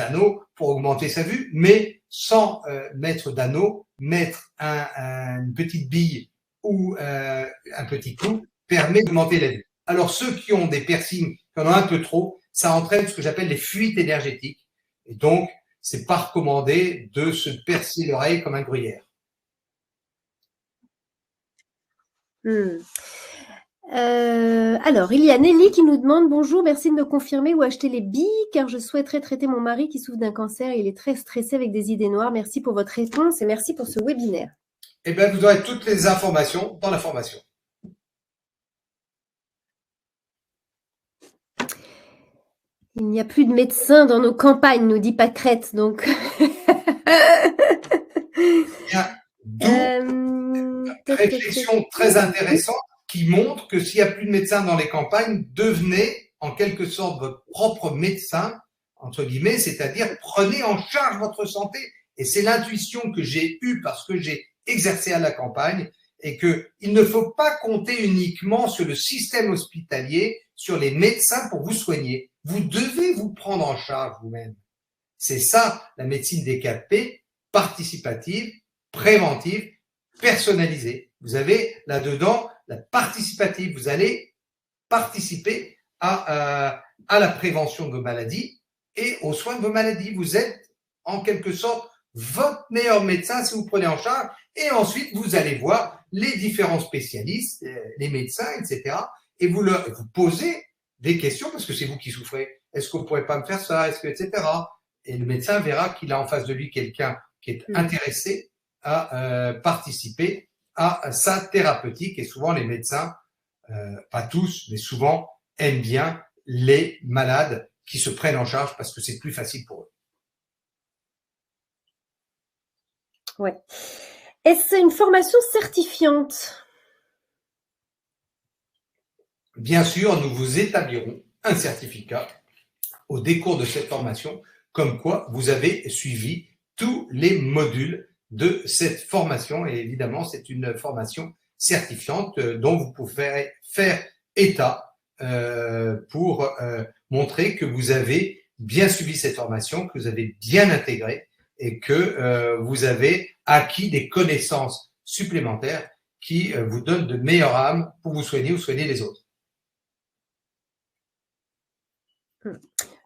anneaux pour augmenter sa vue, mais sans mettre d'anneaux, mettre une petite bille ou un petit clou permet d'augmenter la vue. Alors, ceux qui ont des piercings, qui en ont un peu trop, ça entraîne ce que j'appelle les fuites énergétiques. Et donc, c'est pas recommandé de se percer l'oreille comme un gruyère. Alors, il y a Nelly qui nous demande « Bonjour, merci de me confirmer où acheter les billes car je souhaiterais traiter mon mari qui souffre d'un cancer. Il est très stressé avec des idées noires. Merci pour votre réponse et merci pour ce webinaire. » Eh bien, vous aurez toutes les informations dans la formation. Il n'y a plus de médecins dans nos campagnes, nous dit Pâquerette, donc. Une réflexion très intéressante qui montre que s'il n'y a plus de médecins dans les campagnes, devenez en quelque sorte votre propre médecin, entre guillemets, c'est-à-dire prenez en charge votre santé. Et c'est l'intuition que j'ai eue parce que j'ai exercé à la campagne et qu'il ne faut pas compter uniquement sur le système hospitalier, sur les médecins pour vous soigner. Vous devez vous prendre en charge vous-même. C'est ça la médecine DKP, participative, préventive, personnalisée. Vous avez là-dedans la participative. Vous allez participer à la prévention de vos maladies et aux soins de vos maladies. Vous êtes en quelque sorte votre meilleur médecin si vous prenez en charge. Et ensuite, vous allez voir les différents spécialistes, les médecins, etc. Et vous posez des questions parce que c'est vous qui souffrez. Est-ce qu'on pourrait pas me faire ça? Est-ce que, etc. Et le médecin verra qu'il a en face de lui quelqu'un qui est intéressé à participer à sa thérapeutique. Et souvent, les médecins, pas tous, mais souvent, aiment bien les malades qui se prennent en charge parce que c'est plus facile pour eux. Ouais. Est-ce une formation certifiante? Bien sûr, nous vous établirons un certificat au décours de cette formation, comme quoi vous avez suivi tous les modules de cette formation. Et évidemment, c'est une formation certifiante dont vous pouvez faire état pour montrer que vous avez bien suivi cette formation, que vous avez bien intégré et que vous avez acquis des connaissances supplémentaires qui vous donnent de meilleures âmes pour vous soigner ou soigner les autres.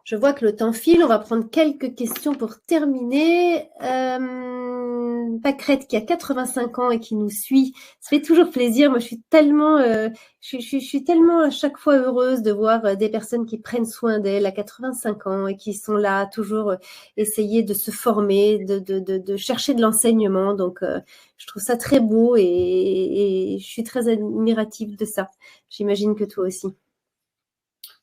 Je vois que le temps file. On va prendre quelques questions pour terminer. Pâquerette qui a 85 ans et qui nous suit. Ça fait toujours plaisir. Moi, je suis tellement à chaque fois heureuse de voir des personnes qui prennent soin d'elles à 85 ans et qui sont là toujours essayer de se former, de chercher de l'enseignement. Donc, je trouve ça très beau et je suis très admirative de ça. J'imagine que toi aussi.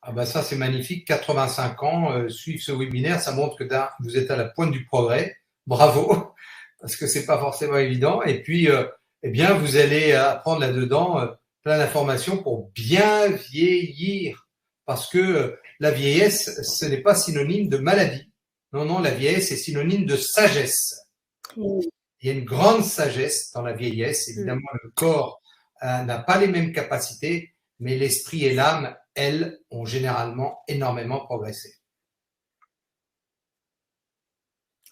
Ah ben ça, c'est magnifique. 85 ans, suivre ce webinaire, ça montre que vous êtes à la pointe du progrès. Bravo, parce que c'est pas forcément évident. Et puis, eh bien, vous allez apprendre là-dedans plein d'informations pour bien vieillir. Parce que la vieillesse, ce n'est pas synonyme de maladie. Non, non, la vieillesse est synonyme de sagesse. Il y a une grande sagesse dans la vieillesse. Évidemment, le corps n'a pas les mêmes capacités, mais l'esprit et l'âme, elles, ont généralement énormément progressé.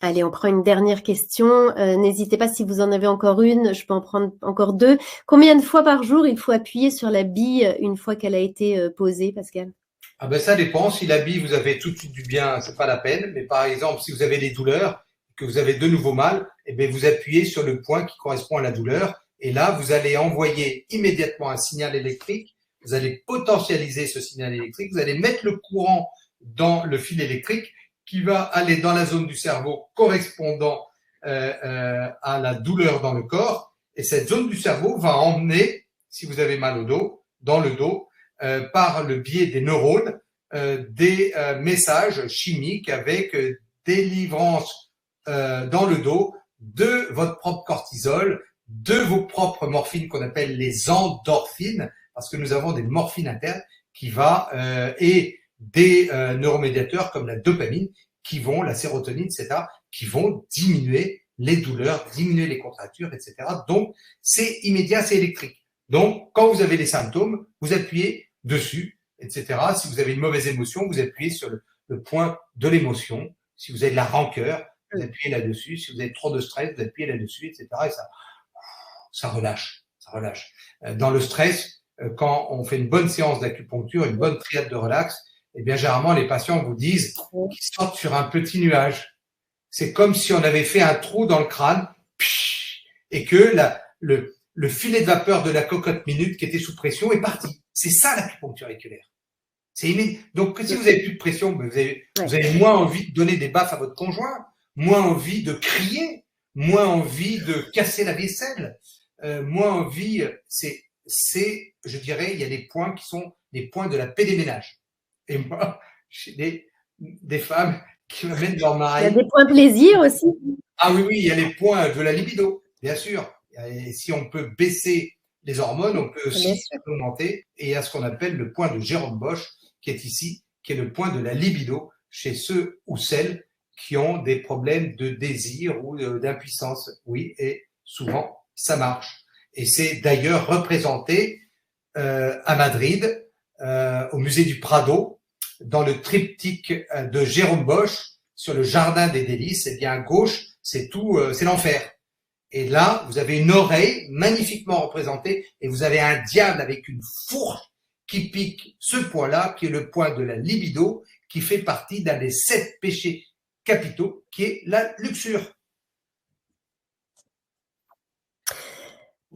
Allez, on prend une dernière question. N'hésitez pas si vous en avez encore une, je peux en prendre encore deux. Combien de fois par jour il faut appuyer sur la bille une fois qu'elle a été posée, Pascal? Ah ben ça dépend. Si la bille, vous avez tout de suite du bien, c'est pas la peine. Mais par exemple, si vous avez des douleurs, que vous avez de nouveau mal, eh bien vous appuyez sur le point qui correspond à la douleur. Et là, vous allez envoyer immédiatement un signal électrique. Vous allez potentialiser ce signal électrique. Vous allez mettre le courant dans le fil électrique qui va aller dans la zone du cerveau correspondant à la douleur dans le corps. Et cette zone du cerveau va emmener, si vous avez mal au dos, dans le dos, par le biais des neurones, des messages chimiques avec délivrance dans le dos de votre propre cortisol, de vos propres morphines qu'on appelle les endorphines, parce que nous avons des morphines internes et des neuromédiateurs comme la dopamine la sérotonine, etc., qui vont diminuer les douleurs, diminuer les contractures, etc. Donc, c'est immédiat, c'est électrique. Donc, quand vous avez les symptômes, vous appuyez dessus, etc. Si vous avez une mauvaise émotion, vous appuyez sur le point de l'émotion. Si vous avez de la rancœur, vous appuyez là-dessus. Si vous avez trop de stress, vous appuyez là-dessus, etc. Et ça relâche, ça relâche. Dans le stress, quand on fait une bonne séance d'acupuncture, une bonne triade de relax, eh bien, généralement, les patients vous disent qu'ils sortent sur un petit nuage. C'est comme si on avait fait un trou dans le crâne et que le filet de vapeur de la cocotte minute qui était sous pression est parti. C'est ça l'acupuncture auriculaire. C'est immédiat. Donc, si vous avez plus de pression, vous avez moins envie de donner des baffes à votre conjoint, moins envie de crier, moins envie de casser la vaisselle, moins envie. Je dirais, il y a des points qui sont des points de la paix des ménages. Et moi, j'ai des femmes qui m'amènent leur mari. Il y a des points plaisir aussi. Ah oui, il y a les points de la libido, bien sûr. Et si on peut baisser les hormones, on peut aussi augmenter. Et il y a ce qu'on appelle le point de Jérôme Bosch, qui est ici, qui est le point de la libido chez ceux ou celles qui ont des problèmes de désir ou d'impuissance. Oui, et souvent, ça marche. Et c'est d'ailleurs représenté à Madrid, au musée du Prado, dans le triptyque de Jérôme Bosch sur le jardin des délices. Et bien à gauche, c'est l'enfer. Et là, vous avez une oreille magnifiquement représentée et vous avez un diable avec une fourche qui pique ce point-là, qui est le point de la libido, qui fait partie d'un des 7 péchés capitaux, qui est la luxure.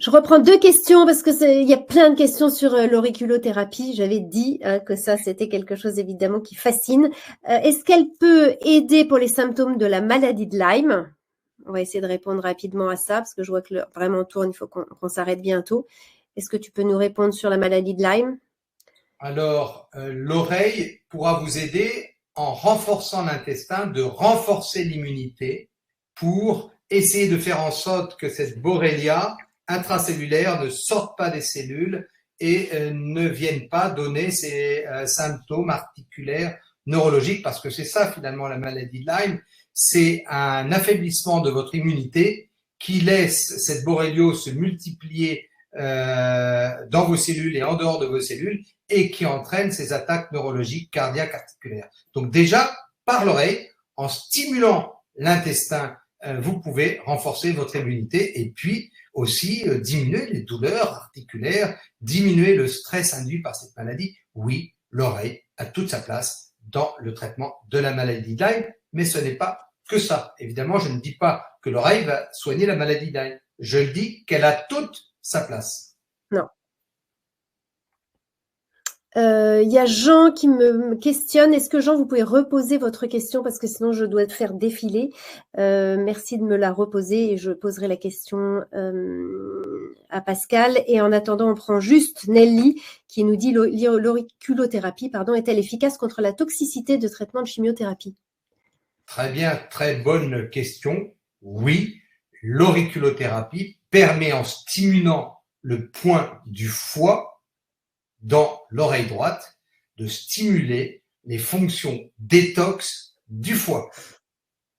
Je reprends 2 questions parce que il y a plein de questions sur l'auriculothérapie. J'avais dit que ça, c'était quelque chose évidemment qui fascine. Est-ce qu'elle peut aider pour les symptômes de la maladie de Lyme? On va essayer de répondre rapidement à ça parce que je vois que l'heure vraiment tourne, il faut qu'on s'arrête bientôt. Est-ce que tu peux nous répondre sur la maladie de Lyme? Alors, l'oreille pourra vous aider en renforçant l'intestin, de renforcer l'immunité pour essayer de faire en sorte que cette borrelia intracellulaire ne sorte pas des cellules et ne vienne pas donner ces symptômes articulaires neurologiques, parce que c'est ça finalement la maladie de Lyme, c'est un affaiblissement de votre immunité qui laisse cette borréliose se multiplier dans vos cellules et en dehors de vos cellules et qui entraîne ces attaques neurologiques, cardiaques, articulaires. Donc déjà, par l'oreille, en stimulant l'intestin, vous pouvez renforcer votre immunité et puis aussi diminuer les douleurs articulaires, diminuer le stress induit par cette maladie. Oui, l'oreille a toute sa place dans le traitement de la maladie de Lyme, mais ce n'est pas que ça. Évidemment, je ne dis pas que l'oreille va soigner la maladie de Lyme. Je dis qu'elle a toute sa place. Non. Il y a Jean qui me questionne. Est-ce que Jean, vous pouvez reposer votre question parce que sinon je dois te faire défiler. Merci de me la reposer et je poserai la question à Pascal. Et en attendant, on prend juste Nelly qui nous dit l'auriculothérapie, est-elle efficace contre la toxicité de traitement de chimiothérapie? Très bien, très bonne question. Oui, l'auriculothérapie permet en stimulant le point du foie dans l'oreille droite, de stimuler les fonctions détox du foie.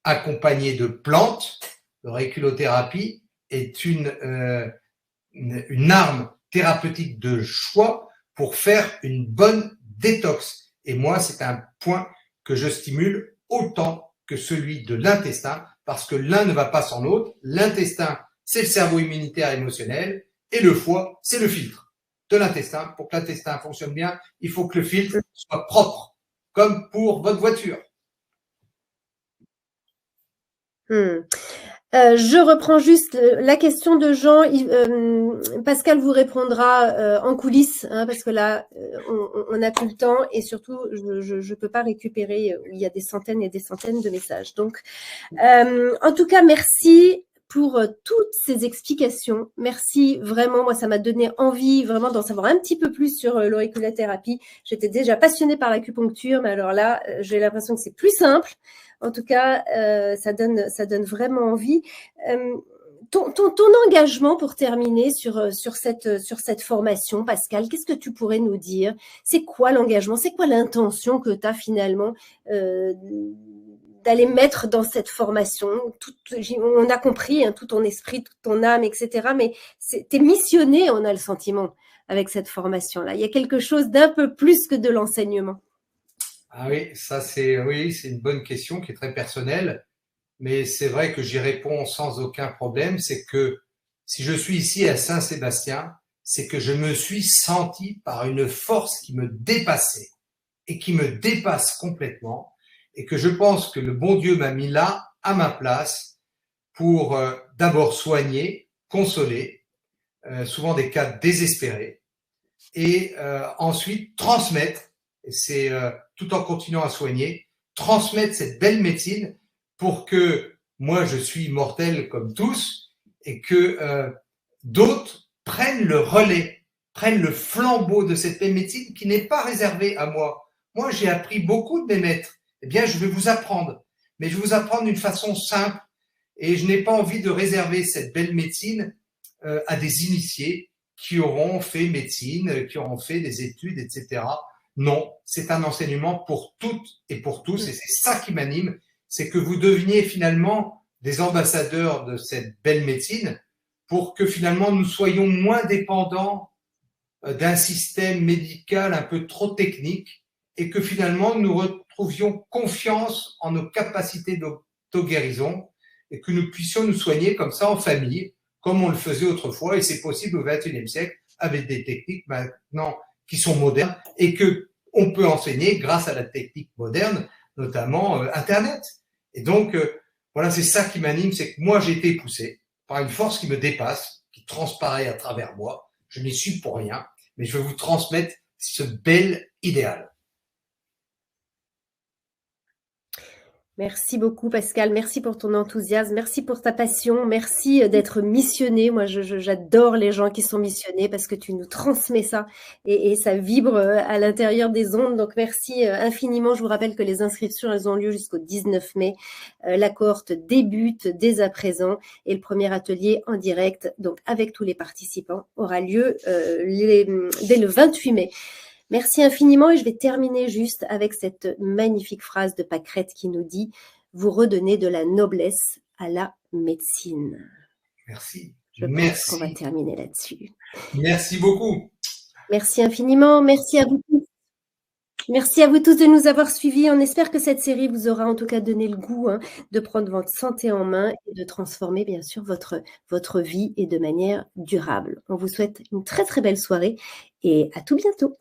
Accompagné de plantes, l'auriculothérapie est une arme thérapeutique de choix pour faire une bonne détox. Et moi, c'est un point que je stimule autant que celui de l'intestin, parce que l'un ne va pas sans l'autre. L'intestin, c'est le cerveau immunitaire et émotionnel, et le foie, c'est le filtre de l'intestin. Pour que l'intestin fonctionne bien, il faut que le filtre soit propre, comme pour votre voiture. Je reprends juste la question de Jean. Pascal vous répondra en coulisses, parce que là, on n'a plus le temps et surtout, je ne peux pas récupérer. Il y a des centaines et des centaines de messages. Donc, en tout cas, merci pour toutes ces explications. Merci vraiment, moi ça m'a donné envie vraiment d'en savoir un petit peu plus sur l'auriculothérapie. J'étais déjà passionnée par l'acupuncture, mais alors là, j'ai l'impression que c'est plus simple. En tout cas, ça donne vraiment envie. Ton engagement pour terminer sur cette formation, Pascal, qu'est-ce que tu pourrais nous dire? C'est quoi l'engagement? C'est quoi l'intention que tu as finalement d'aller mettre dans cette formation? On a compris tout ton esprit, toute ton âme, etc. Mais t'es missionné, on a le sentiment, avec cette formation-là. Il y a quelque chose d'un peu plus que de l'enseignement. Ah oui, c'est une bonne question qui est très personnelle, mais c'est vrai que j'y réponds sans aucun problème. C'est que si je suis ici à Saint-Sébastien, c'est que je me suis senti par une force qui me dépassait et qui me dépasse complètement, et que je pense que le bon Dieu m'a mis là, à ma place, pour d'abord soigner, consoler, souvent des cas désespérés, et ensuite transmettre, et c'est tout en continuant à soigner, transmettre cette belle médecine pour que moi je suis mortel comme tous, et que d'autres prennent le relais, prennent le flambeau de cette belle médecine qui n'est pas réservée à moi. Moi j'ai appris beaucoup de mes maîtres. Eh bien, je vais vous apprendre, mais je vais vous apprendre d'une façon simple, et je n'ai pas envie de réserver cette belle médecine à des initiés qui auront fait médecine, qui auront fait des études, etc. Non, c'est un enseignement pour toutes et pour tous, et c'est ça qui m'anime, c'est que vous deveniez finalement des ambassadeurs de cette belle médecine pour que finalement nous soyons moins dépendants d'un système médical un peu trop technique, et que finalement nous retrouvions confiance en nos capacités d'auto-guérison et que nous puissions nous soigner comme ça en famille, comme on le faisait autrefois, et c'est possible au XXIe siècle avec des techniques maintenant qui sont modernes et que on peut enseigner grâce à la technique moderne, notamment Internet. Et donc, voilà, c'est ça qui m'anime, c'est que moi j'ai été poussé par une force qui me dépasse, qui qui transparaît à travers moi. Je n'y suis pour rien, mais je veux vous transmettre ce bel idéal. Merci beaucoup Pascal, merci pour ton enthousiasme, merci pour ta passion, merci d'être missionné. Moi, j'adore les gens qui sont missionnés parce que tu nous transmets ça et ça vibre à l'intérieur des ondes. Donc merci infiniment. Je vous rappelle que les inscriptions, elles ont lieu jusqu'au 19 mai. La cohorte débute dès à présent et le premier atelier en direct, donc avec tous les participants, aura lieu dès le 28 mai. Merci infiniment et je vais terminer juste avec cette magnifique phrase de Pâquerette qui nous dit « Vous redonnez de la noblesse à la médecine ». Merci. Je pense qu'on va terminer là-dessus. Merci beaucoup. Merci infiniment. Merci à vous tous. Merci à vous tous de nous avoir suivis. On espère que cette série vous aura en tout cas donné le goût de prendre votre santé en main et de transformer bien sûr votre vie et de manière durable. On vous souhaite une très très belle soirée et à tout bientôt.